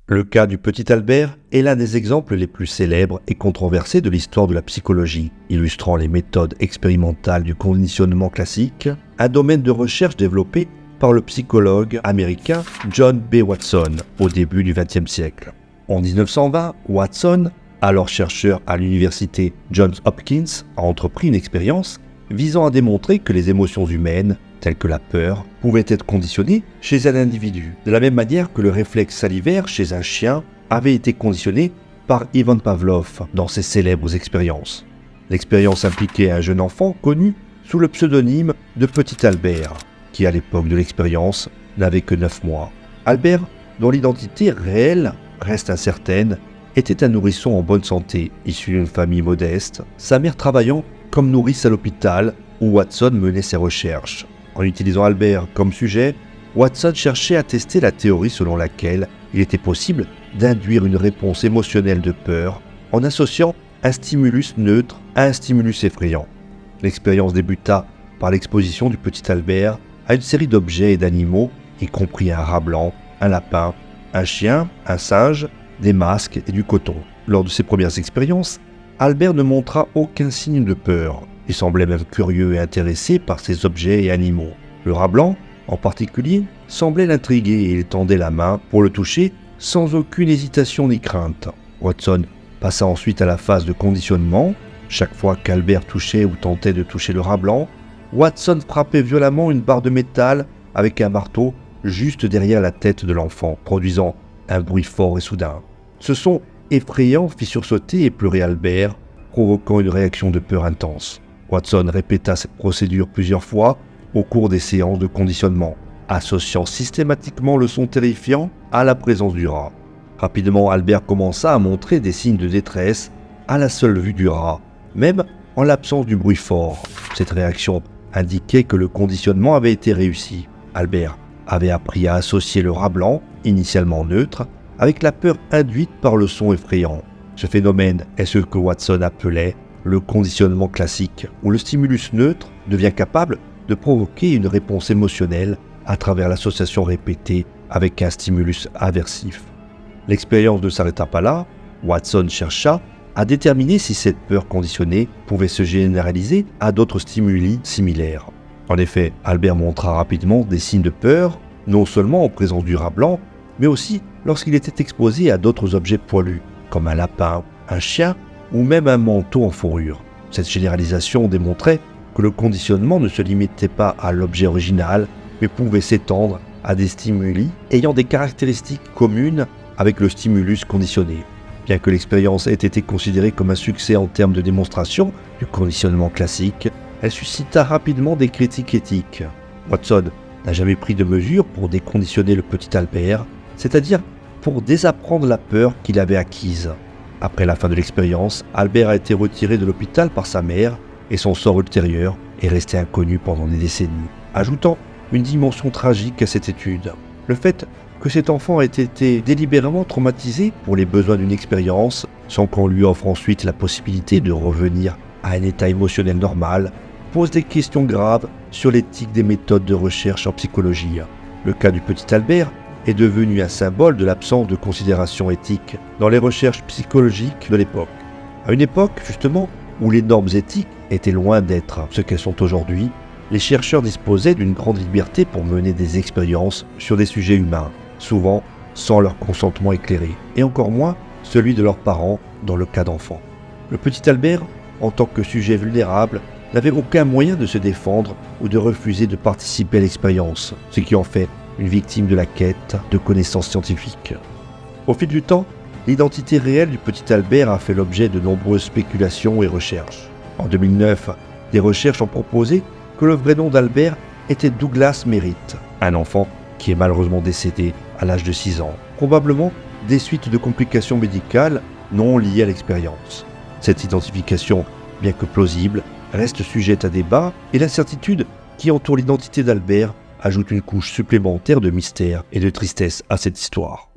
Le cas du petit Albert est l'un des exemples les plus célèbres et controversés de l'histoire de la psychologie, illustrant les méthodes expérimentales du conditionnement classique, un domaine de recherche développé par le psychologue américain John B. Watson au début du XXe siècle. En 1920, Watson, alors chercheur à l'université Johns Hopkins, a entrepris une expérience visant à démontrer que les émotions humaines, telles que la peur, pouvaient être conditionnées chez un individu, de la même manière que le réflexe salivaire chez un chien avait été conditionné par Ivan Pavlov dans ses célèbres expériences. L'expérience impliquait un jeune enfant connu sous le pseudonyme de Petit Albert, qui à l'époque de l'expérience n'avait que 9 mois. Albert, dont l'identité réelle reste incertaine, était un nourrisson en bonne santé, issu d'une famille modeste, sa mère travaillant comme nourrice à l'hôpital où Watson menait ses recherches. En utilisant Albert comme sujet, Watson cherchait à tester la théorie selon laquelle il était possible d'induire une réponse émotionnelle de peur en associant un stimulus neutre à un stimulus effrayant. L'expérience débuta par l'exposition du petit Albert à une série d'objets et d'animaux, y compris un rat blanc, un lapin, un chien, un singe, des masques et du coton. Lors de ses premières expériences, Albert ne montra aucun signe de peur. Il semblait même curieux et intéressé par ces objets et animaux. Le rat blanc, en particulier, semblait l'intriguer et il tendait la main pour le toucher sans aucune hésitation ni crainte. Watson passa ensuite à la phase de conditionnement. Chaque fois qu'Albert touchait ou tentait de toucher le rat blanc, Watson frappait violemment une barre de métal avec un marteau juste derrière la tête de l'enfant, produisant un bruit fort et soudain. Ce son effrayant fit sursauter et pleurer Albert, provoquant une réaction de peur intense. Watson répéta cette procédure plusieurs fois au cours des séances de conditionnement, associant systématiquement le son terrifiant à la présence du rat. Rapidement, Albert commença à montrer des signes de détresse à la seule vue du rat, même en l'absence du bruit fort. Cette réaction indiquait que le conditionnement avait été réussi. Albert avait appris à associer le rat blanc, initialement neutre, avec la peur induite par le son effrayant. Ce phénomène est ce que Watson appelait le conditionnement classique, où le stimulus neutre devient capable de provoquer une réponse émotionnelle à travers l'association répétée avec un stimulus aversif. L'expérience ne s'arrêta pas là. Watson chercha à déterminer si cette peur conditionnée pouvait se généraliser à d'autres stimuli similaires. En effet, Albert montra rapidement des signes de peur, non seulement en présence du rat blanc, mais aussi lorsqu'il était exposé à d'autres objets poilus, comme un lapin, un chien ou même un manteau en fourrure. Cette généralisation démontrait que le conditionnement ne se limitait pas à l'objet original, mais pouvait s'étendre à des stimuli ayant des caractéristiques communes avec le stimulus conditionné. Bien que l'expérience ait été considérée comme un succès en termes de démonstration du conditionnement classique, elle suscita rapidement des critiques éthiques. Watson n'a jamais pris de mesures pour déconditionner le petit Albert, c'est-à-dire pour désapprendre la peur qu'il avait acquise. Après la fin de l'expérience, Albert a été retiré de l'hôpital par sa mère et son sort ultérieur est resté inconnu pendant des décennies, ajoutant une dimension tragique à cette étude. Le fait que cet enfant ait été délibérément traumatisé pour les besoins d'une expérience, sans qu'on lui offre ensuite la possibilité de revenir à un état émotionnel normal, pose des questions graves sur l'éthique des méthodes de recherche en psychologie. Le cas du petit Albert est devenu un symbole de l'absence de considération éthique dans les recherches psychologiques de l'époque. À une époque, justement, où les normes éthiques étaient loin d'être ce qu'elles sont aujourd'hui, les chercheurs disposaient d'une grande liberté pour mener des expériences sur des sujets humains, souvent sans leur consentement éclairé, et encore moins celui de leurs parents dans le cas d'enfants. Le petit Albert, en tant que sujet vulnérable, n'avait aucun moyen de se défendre ou de refuser de participer à l'expérience, ce qui en fait une victime de la quête de connaissances scientifiques. Au fil du temps, l'identité réelle du petit Albert a fait l'objet de nombreuses spéculations et recherches. En 2009, des recherches ont proposé que le vrai nom d'Albert était Douglas Merritt, un enfant qui est malheureusement décédé à l'âge de 6 ans, probablement des suites de complications médicales non liées à l'expérience. Cette identification, bien que plausible, reste sujette à débat et l'incertitude qui entoure l'identité d'Albert ajoute une couche supplémentaire de mystère et de tristesse à cette histoire.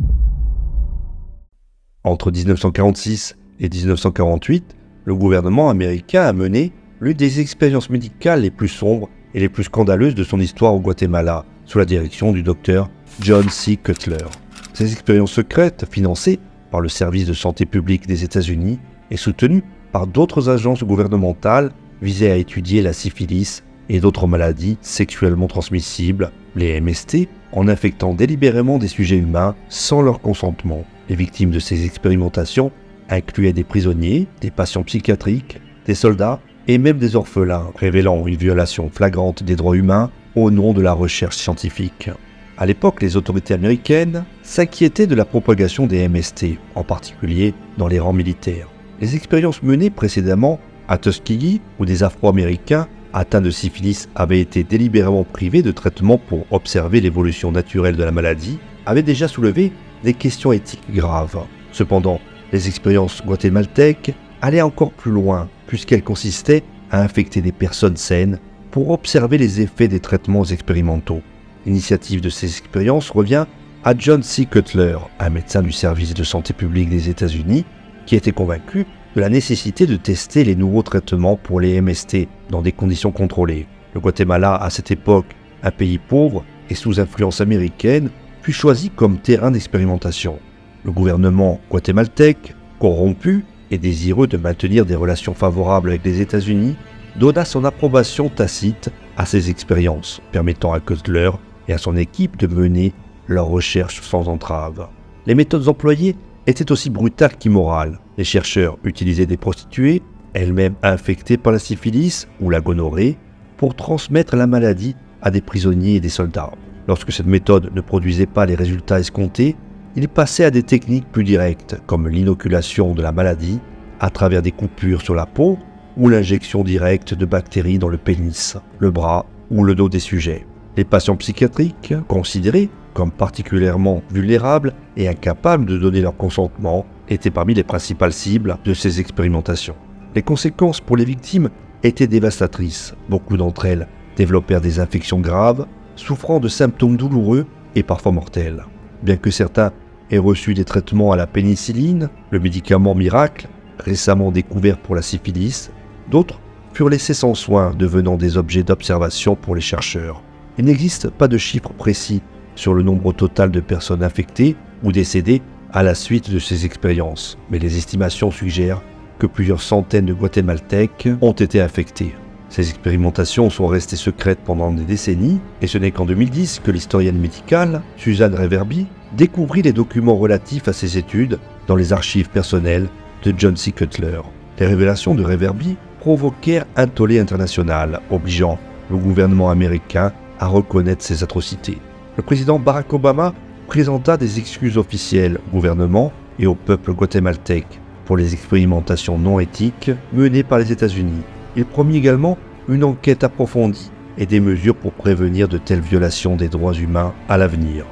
Entre 1946 et 1948, le gouvernement américain a mené l'une des expériences médicales les plus sombres et les plus scandaleuses de son histoire au Guatemala, sous la direction du docteur John C. Cutler. Ces expériences secrètes, financées par le service de santé publique des États-Unis et soutenues par d'autres agences gouvernementales, visaient à étudier la syphilis et d'autres maladies sexuellement transmissibles, les MST, en infectant délibérément des sujets humains sans leur consentement. Les victimes de ces expérimentations incluaient des prisonniers, des patients psychiatriques, des soldats et même des orphelins, révélant une violation flagrante des droits humains au nom de la recherche scientifique. À l'époque, les autorités américaines s'inquiétaient de la propagation des MST, en particulier dans les rangs militaires. Les expériences menées précédemment à Tuskegee, où des Afro-Américains atteints de syphilis avaient été délibérément privés de traitement pour observer l'évolution naturelle de la maladie, avaient déjà soulevé des questions éthiques graves. Cependant, les expériences guatémaltèques allaient encore plus loin, puisqu'elles consistaient à infecter des personnes saines pour observer les effets des traitements expérimentaux. L'initiative de ces expériences revient à John C. Cutler, un médecin du service de santé publique des États-Unis, qui était convaincu de la nécessité de tester les nouveaux traitements pour les MST dans des conditions contrôlées. Le Guatemala, à cette époque, un pays pauvre et sous influence américaine, fut choisi comme terrain d'expérimentation. Le gouvernement guatémaltèque, corrompu et désireux de maintenir des relations favorables avec les États-Unis, donna son approbation tacite à ces expériences, permettant à Cutler et à son équipe de mener leurs recherches sans entrave. Les méthodes employées étaient aussi brutales qu'immorales. Les chercheurs utilisaient des prostituées, elles-mêmes infectées par la syphilis ou la gonorrhée, pour transmettre la maladie à des prisonniers et des soldats. Lorsque cette méthode ne produisait pas les résultats escomptés, ils passaient à des techniques plus directes, comme l'inoculation de la maladie à travers des coupures sur la peau ou l'injection directe de bactéries dans le pénis, le bras ou le dos des sujets. Les patients psychiatriques, considérés comme particulièrement vulnérables et incapables de donner leur consentement, étaient parmi les principales cibles de ces expérimentations. Les conséquences pour les victimes étaient dévastatrices. Beaucoup d'entre elles développèrent des infections graves, souffrant de symptômes douloureux et parfois mortels. Bien que certains aient reçu des traitements à la pénicilline, le médicament miracle, récemment découvert pour la syphilis, d'autres furent laissés sans soin, devenant des objets d'observation pour les chercheurs. Il n'existe pas de chiffre précis sur le nombre total de personnes infectées ou décédées à la suite de ces expériences, mais les estimations suggèrent que plusieurs centaines de Guatémaltèques ont été infectés. Ces expérimentations sont restées secrètes pendant des décennies, et ce n'est qu'en 2010 que l'historienne médicale, Suzanne Reverby, découvrit les documents relatifs à ces études dans les archives personnelles de John C. Cutler. Les révélations de Reverby provoquèrent un tollé international, obligeant le gouvernement américain à reconnaître ces atrocités. Le président Barack Obama présenta des excuses officielles au gouvernement et au peuple guatémaltèque pour les expérimentations non éthiques menées par les États-Unis. Il promit également une enquête approfondie et des mesures pour prévenir de telles violations des droits humains à l'avenir.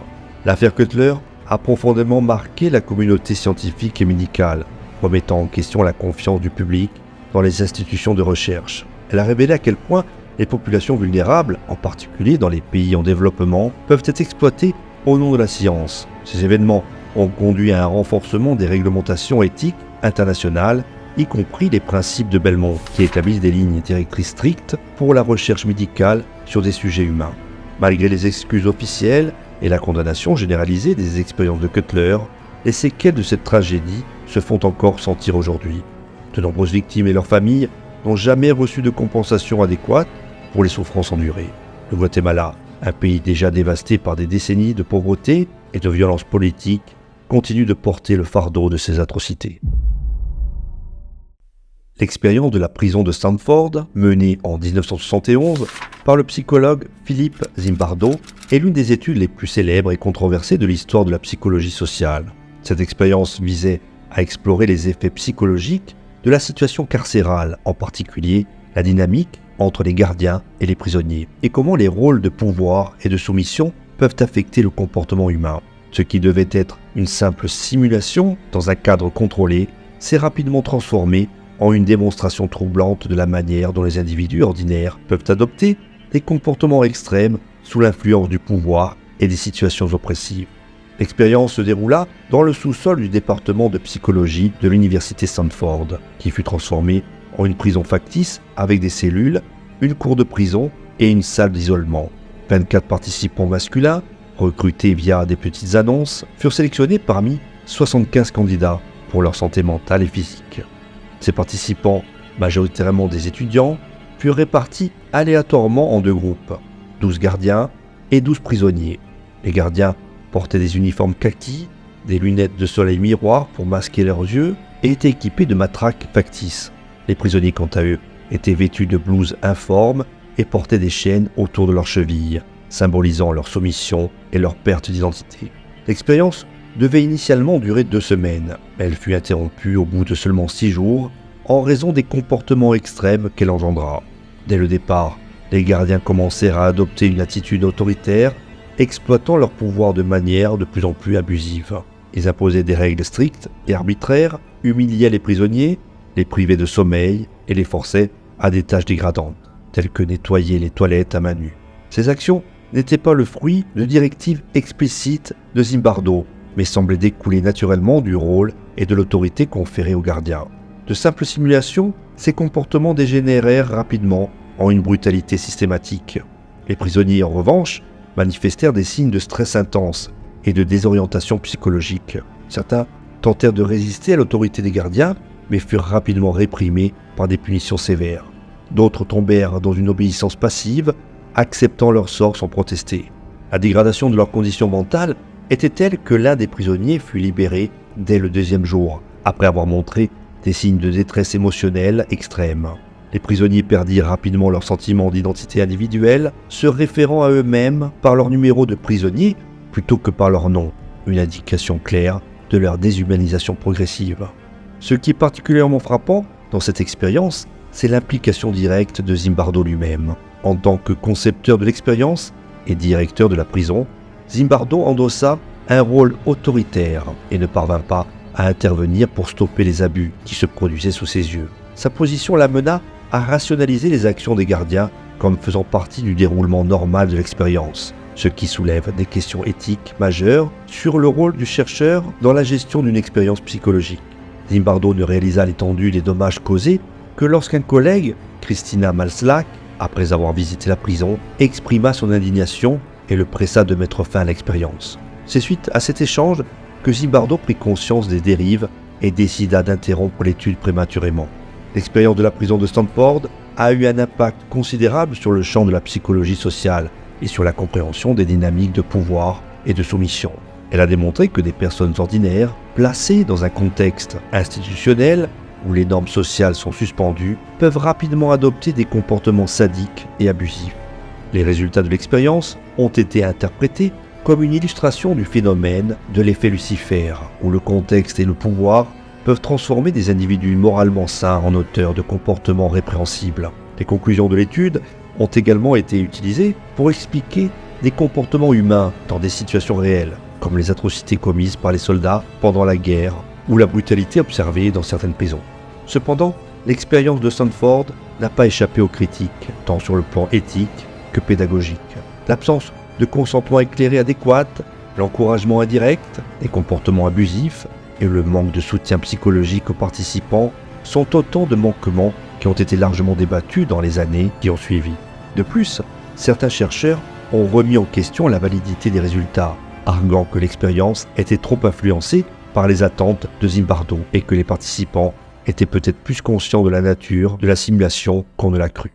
L'affaire Cutler a profondément marqué la communauté scientifique et médicale, remettant en question la confiance du public dans les institutions de recherche. Elle a révélé à quel point les populations vulnérables, en particulier dans les pays en développement, peuvent être exploitées au nom de la science. Ces événements ont conduit à un renforcement des réglementations éthiques internationales, y compris les principes de Belmont, qui établissent des lignes directrices strictes pour la recherche médicale sur des sujets humains. Malgré les excuses officielles et la condamnation généralisée des expériences de Cutler, les séquelles de cette tragédie se font encore sentir aujourd'hui. De nombreuses victimes et leurs familles n'ont jamais reçu de compensation adéquate pour les souffrances endurées. Le Guatemala, un pays déjà dévasté par des décennies de pauvreté et de violences politiques, continue de porter le fardeau de ces atrocités. L'expérience de la prison de Stanford, menée en 1971 par le psychologue Philippe Zimbardo, est l'une des études les plus célèbres et controversées de l'histoire de la psychologie sociale. Cette expérience visait à explorer les effets psychologiques de la situation carcérale, en particulier la dynamique entre les gardiens et les prisonniers, et comment les rôles de pouvoir et de soumission peuvent affecter le comportement humain. Ce qui devait être une simple simulation dans un cadre contrôlé s'est rapidement transformé en une démonstration troublante de la manière dont les individus ordinaires peuvent adopter des comportements extrêmes sous l'influence du pouvoir et des situations oppressives. L'expérience se déroula dans le sous-sol du département de psychologie de l'université Stanford, qui fut transformé en une prison factice avec des cellules, une cour de prison et une salle d'isolement. 24 participants masculins, recrutés via des petites annonces, furent sélectionnés parmi 75 candidats pour leur santé mentale et physique. Ces participants, majoritairement des étudiants, furent répartis aléatoirement en 2 groupes, 12 gardiens et 12 prisonniers. Les gardiens portaient des uniformes kaki, des lunettes de soleil miroir pour masquer leurs yeux et étaient équipés de matraques factices. Les prisonniers, quant à eux, étaient vêtus de blouses informes et portaient des chaînes autour de leurs chevilles, symbolisant leur soumission et leur perte d'identité. L'expérience devait initialement durer 2 semaines. Elle fut interrompue au bout de seulement 6 jours en raison des comportements extrêmes qu'elle engendra. Dès le départ, les gardiens commencèrent à adopter une attitude autoritaire, exploitant leur pouvoir de manière de plus en plus abusive. Ils imposaient des règles strictes et arbitraires, humiliaient les prisonniers, les privaient de sommeil et les forçaient à des tâches dégradantes, telles que nettoyer les toilettes à main nue. Ces actions n'étaient pas le fruit de directives explicites de Zimbardo, mais semblaient découler naturellement du rôle et de l'autorité conférée aux gardiens. De simples simulations, ces comportements dégénérèrent rapidement en une brutalité systématique. Les prisonniers, en revanche, manifestèrent des signes de stress intense et de désorientation psychologique. Certains tentèrent de résister à l'autorité des gardiens, mais furent rapidement réprimés par des punitions sévères. D'autres tombèrent dans une obéissance passive, acceptant leur sort sans protester. La dégradation de leurs conditions mentales était telle que l'un des prisonniers fut libéré dès le 2e jour, après avoir montré des signes de détresse émotionnelle extrême. Les prisonniers perdirent rapidement leur sentiment d'identité individuelle, se référant à eux-mêmes par leur numéro de prisonnier plutôt que par leur nom, une indication claire de leur déshumanisation progressive. Ce qui est particulièrement frappant dans cette expérience, c'est l'implication directe de Zimbardo lui-même. En tant que concepteur de l'expérience et directeur de la prison, Zimbardo endossa un rôle autoritaire et ne parvint pas à intervenir pour stopper les abus qui se produisaient sous ses yeux. Sa position l'amena à rationaliser les actions des gardiens comme faisant partie du déroulement normal de l'expérience, ce qui soulève des questions éthiques majeures sur le rôle du chercheur dans la gestion d'une expérience psychologique. Zimbardo ne réalisa l'étendue des dommages causés que lorsqu'un collègue, Christina Malslak, après avoir visité la prison, exprima son indignation et le pressa de mettre fin à l'expérience. C'est suite à cet échange que Zimbardo prit conscience des dérives et décida d'interrompre l'étude prématurément. L'expérience de la prison de Stanford a eu un impact considérable sur le champ de la psychologie sociale et sur la compréhension des dynamiques de pouvoir et de soumission. Elle a démontré que des personnes ordinaires, placées dans un contexte institutionnel où les normes sociales sont suspendues, peuvent rapidement adopter des comportements sadiques et abusifs. Les résultats de l'expérience ont été interprétés comme une illustration du phénomène de l'effet Lucifer, où le contexte et le pouvoir peuvent transformer des individus moralement sains en auteurs de comportements répréhensibles. Les conclusions de l'étude ont également été utilisées pour expliquer des comportements humains dans des situations réelles, comme les atrocités commises par les soldats pendant la guerre ou la brutalité observée dans certaines prisons. Cependant, l'expérience de Stanford n'a pas échappé aux critiques, tant sur le plan éthique que pédagogique. L'absence de consentement éclairé adéquat, l'encouragement indirect, les comportements abusifs et le manque de soutien psychologique aux participants sont autant de manquements qui ont été largement débattus dans les années qui ont suivi. De plus, certains chercheurs ont remis en question la validité des résultats, arguant que l'expérience était trop influencée par les attentes de Zimbardo et que les participants étaient peut-être plus conscients de la nature de la simulation qu'on ne l'a cru.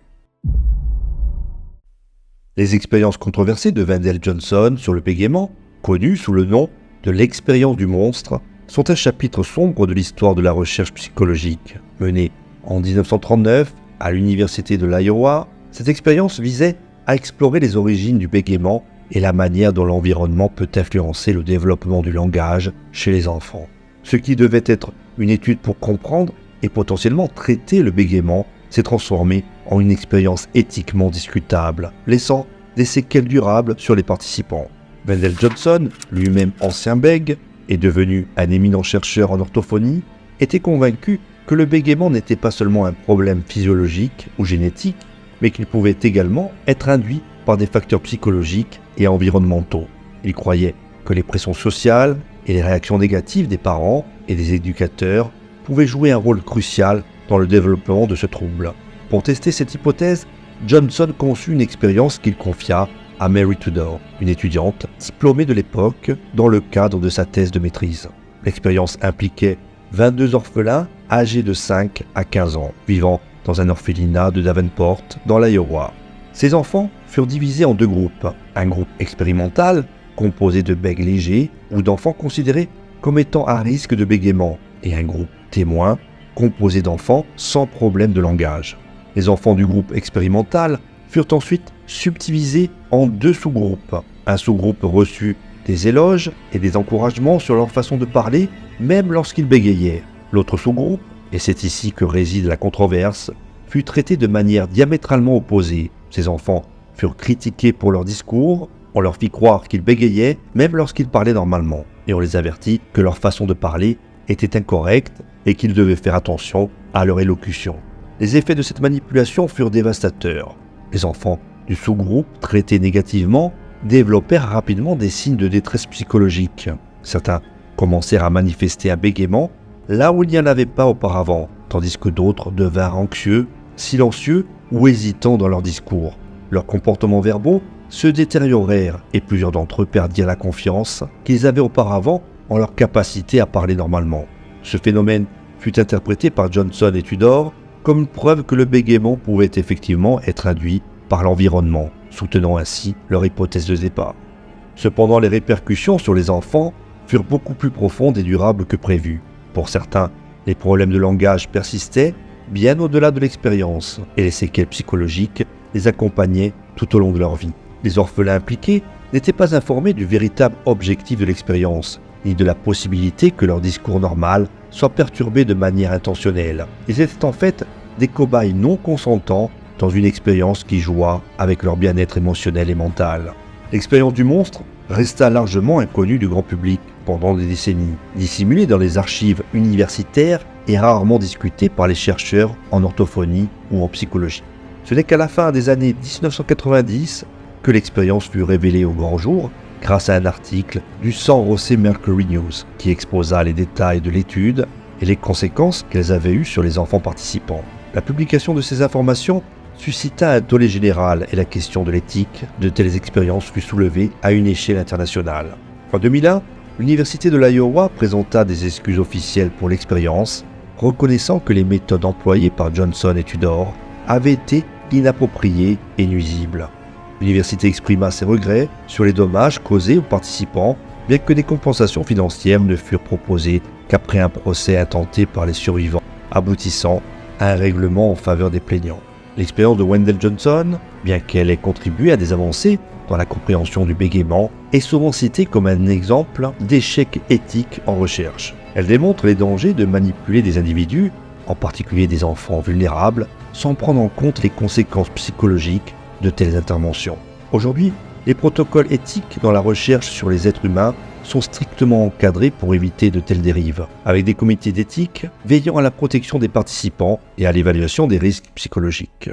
Les expériences controversées de Wendell Johnson sur le bégaiement, connues sous le nom de l'expérience du monstre, sont un chapitre sombre de l'histoire de la recherche psychologique, menée En 1939, à l'université de l'Iowa, cette expérience visait à explorer les origines du bégaiement et la manière dont l'environnement peut influencer le développement du langage chez les enfants. Ce qui devait être une étude pour comprendre et potentiellement traiter le bégaiement s'est transformé en une expérience éthiquement discutable, laissant des séquelles durables sur les participants. Wendell Johnson, lui-même ancien bègue et devenu un éminent chercheur en orthophonie, était convaincu que le bégaiement n'était pas seulement un problème physiologique ou génétique, mais qu'il pouvait également être induit par des facteurs psychologiques et environnementaux. Il croyait que les pressions sociales et les réactions négatives des parents et des éducateurs pouvaient jouer un rôle crucial dans le développement de ce trouble. Pour tester cette hypothèse, Johnson conçut une expérience qu'il confia à Mary Tudor, une étudiante diplômée de l'époque dans le cadre de sa thèse de maîtrise. L'expérience impliquait 22 orphelins âgés de 5 à 15 ans, vivant dans un orphelinat de Davenport, dans l'Iowa. Ces enfants furent divisés en deux groupes. Un groupe expérimental, composé de bègues légers ou d'enfants considérés comme étant à risque de bégaiement, et un groupe témoin, composé d'enfants sans problème de langage. Les enfants du groupe expérimental furent ensuite subdivisés en deux sous-groupes. Un sous-groupe reçut des éloges et des encouragements sur leur façon de parler, même lorsqu'ils bégayaient. L'autre sous-groupe, et c'est ici que réside la controverse, fut traité de manière diamétralement opposée. Ces enfants furent critiqués pour leur discours, on leur fit croire qu'ils bégayaient même lorsqu'ils parlaient normalement, et on les avertit que leur façon de parler était incorrecte et qu'ils devaient faire attention à leur élocution. Les effets de cette manipulation furent dévastateurs. Les enfants du sous-groupe traités négativement développèrent rapidement des signes de détresse psychologique. Certains commencèrent à manifester un bégaiement là où il n'y en avait pas auparavant, tandis que d'autres devinrent anxieux, silencieux ou hésitants dans leur discours. Leurs comportements verbaux se détériorèrent et plusieurs d'entre eux perdirent la confiance qu'ils avaient auparavant en leur capacité à parler normalement. Ce phénomène fut interprété par Johnson et Tudor comme une preuve que le bégaiement pouvait effectivement être induit par l'environnement, soutenant ainsi leur hypothèse de départ. Cependant, les répercussions sur les enfants furent beaucoup plus profondes et durables que prévu. Pour certains, les problèmes de langage persistaient bien au-delà de l'expérience et les séquelles psychologiques les accompagnaient tout au long de leur vie. Les orphelins impliqués n'étaient pas informés du véritable objectif de l'expérience, ni de la possibilité que leur discours normal soit perturbé de manière intentionnelle. Ils étaient en fait des cobayes non consentants dans une expérience qui joua avec leur bien-être émotionnel et mental. L'expérience du monstre resta largement inconnue du grand public pendant des décennies, dissimulée dans les archives universitaires et rarement discutée par les chercheurs en orthophonie ou en psychologie. Ce n'est qu'à la fin des années 1990 que l'expérience fut révélée au grand jour grâce à un article du San Jose Mercury News qui exposa les détails de l'étude et les conséquences qu'elles avaient eues sur les enfants participants. La publication de ces informations suscita un tollé général et la question de l'éthique de telles expériences fut soulevée à une échelle internationale. En 2001, l'université de l'Iowa présenta des excuses officielles pour l'expérience, reconnaissant que les méthodes employées par Johnson et Tudor avaient été inappropriées et nuisibles. L'université exprima ses regrets sur les dommages causés aux participants, bien que des compensations financières ne furent proposées qu'après un procès intenté par les survivants, aboutissant à un règlement en faveur des plaignants. L'expérience de Wendell Johnson, bien qu'elle ait contribué à des avancées dans la compréhension du bégaiement, est souvent citée comme un exemple d'échec éthique en recherche. Elle démontre les dangers de manipuler des individus, en particulier des enfants vulnérables, sans prendre en compte les conséquences psychologiques de telles interventions. Aujourd'hui, les protocoles éthiques dans la recherche sur les êtres humains sont strictement encadrés pour éviter de telles dérives, avec des comités d'éthique veillant à la protection des participants et à l'évaluation des risques psychologiques.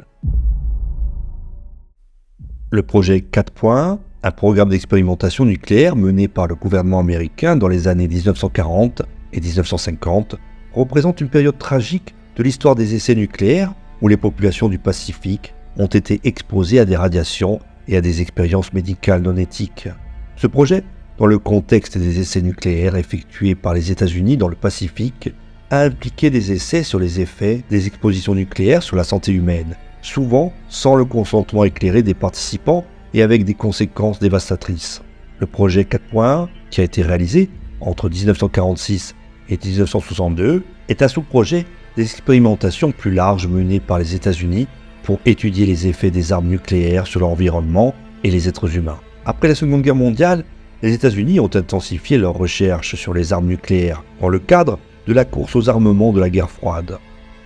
Le projet 4.1, un programme d'expérimentation nucléaire mené par le gouvernement américain dans les années 1940 et 1950, représente une période tragique de l'histoire des essais nucléaires où les populations du Pacifique ont été exposées à des radiations et à des expériences médicales non éthiques. Ce projet, dans le contexte des essais nucléaires effectués par les États-Unis dans le Pacifique, a impliqué des essais sur les effets des expositions nucléaires sur la santé humaine, souvent sans le consentement éclairé des participants et avec des conséquences dévastatrices. Le projet 4.1, qui a été réalisé entre 1946 et 1962, est un sous-projet des expérimentations plus larges menées par les États-Unis pour étudier les effets des armes nucléaires sur l'environnement et les êtres humains. Après la Seconde Guerre mondiale, les États-Unis ont intensifié leurs recherches sur les armes nucléaires dans le cadre de la course aux armements de la guerre froide.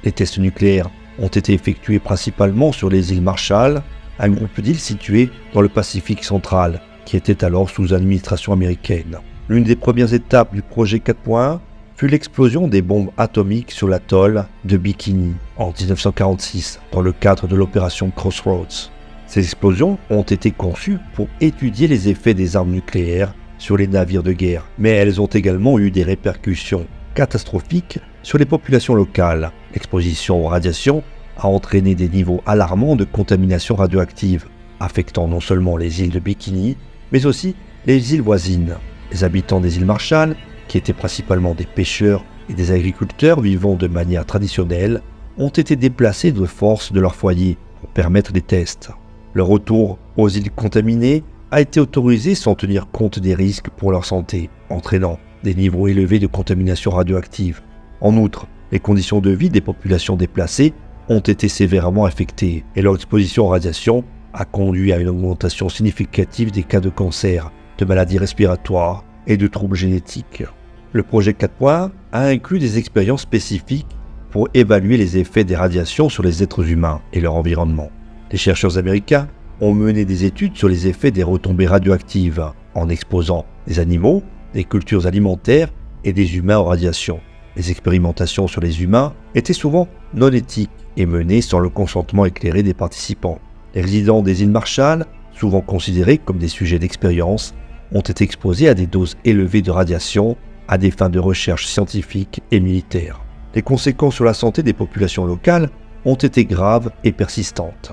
Les tests nucléaires ont été effectués principalement sur les îles Marshall, un groupe d'îles situé dans le Pacifique central, qui était alors sous administration américaine. L'une des premières étapes du projet 4.1 fut l'explosion des bombes atomiques sur l'atoll de Bikini en 1946 dans le cadre de l'opération Crossroads. Ces explosions ont été conçues pour étudier les effets des armes nucléaires sur les navires de guerre, mais elles ont également eu des répercussions catastrophiques sur les populations locales. L'exposition aux radiations a entraîné des niveaux alarmants de contamination radioactive, affectant non seulement les îles de Bikini, mais aussi les îles voisines. Les habitants des îles Marshall, qui étaient principalement des pêcheurs et des agriculteurs vivant de manière traditionnelle, ont été déplacés de force de leur foyer pour permettre des tests. Le retour aux îles contaminées a été autorisé sans tenir compte des risques pour leur santé, entraînant des niveaux élevés de contamination radioactive. En outre, les conditions de vie des populations déplacées ont été sévèrement affectées et leur exposition aux radiations a conduit à une augmentation significative des cas de cancer, de maladies respiratoires et de troubles génétiques. Le projet 4.1 a inclus des expériences spécifiques pour évaluer les effets des radiations sur les êtres humains et leur environnement. Les chercheurs américains ont mené des études sur les effets des retombées radioactives en exposant des animaux, des cultures alimentaires et des humains aux radiations. Les expérimentations sur les humains étaient souvent non éthiques et menées sans le consentement éclairé des participants. Les résidents des îles Marshall, souvent considérés comme des sujets d'expérience, ont été exposés à des doses élevées de radiation à des fins de recherche scientifiques et militaires. Les conséquences sur la santé des populations locales ont été graves et persistantes.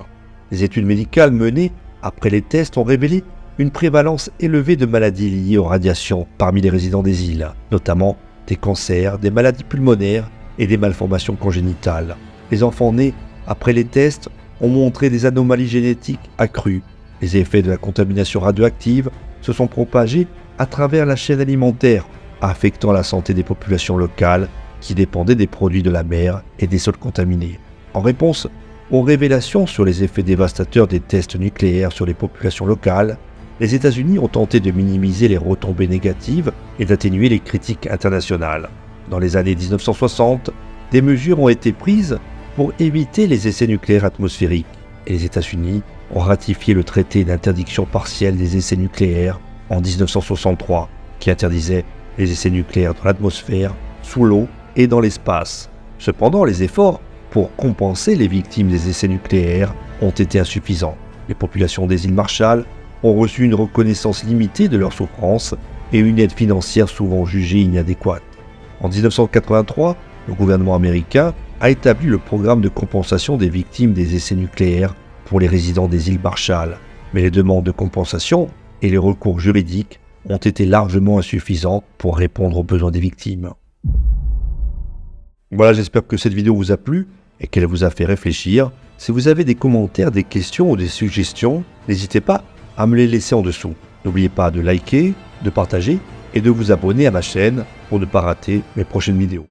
Les études médicales menées après les tests ont révélé une prévalence élevée de maladies liées aux radiations parmi les résidents des îles, notamment des cancers, des maladies pulmonaires et des malformations congénitales. Les enfants nés après les tests ont montré des anomalies génétiques accrues. Les effets de la contamination radioactive se sont propagés à travers la chaîne alimentaire, affectant la santé des populations locales qui dépendaient des produits de la mer et des sols contaminés. En réponse aux révélations sur les effets dévastateurs des tests nucléaires sur les populations locales, les États-Unis ont tenté de minimiser les retombées négatives et d'atténuer les critiques internationales. Dans les années 1960, des mesures ont été prises pour éviter les essais nucléaires atmosphériques et les États-Unis ont ratifié le traité d'interdiction partielle des essais nucléaires en 1963 qui interdisait les essais nucléaires dans l'atmosphère, sous l'eau et dans l'espace. Cependant, les efforts pour compenser les victimes des essais nucléaires ont été insuffisants. Les populations des îles Marshall ont reçu une reconnaissance limitée de leurs souffrances et une aide financière souvent jugée inadéquate. En 1983, le gouvernement américain a établi le programme de compensation des victimes des essais nucléaires pour les résidents des îles Marshall, mais les demandes de compensation et les recours juridiques ont été largement insuffisants pour répondre aux besoins des victimes. Voilà, j'espère que cette vidéo vous a plu et qu'elle vous a fait réfléchir. Si vous avez des commentaires, des questions ou des suggestions, n'hésitez pas à me les laisser en dessous. N'oubliez pas de liker, de partager et de vous abonner à ma chaîne pour ne pas rater mes prochaines vidéos.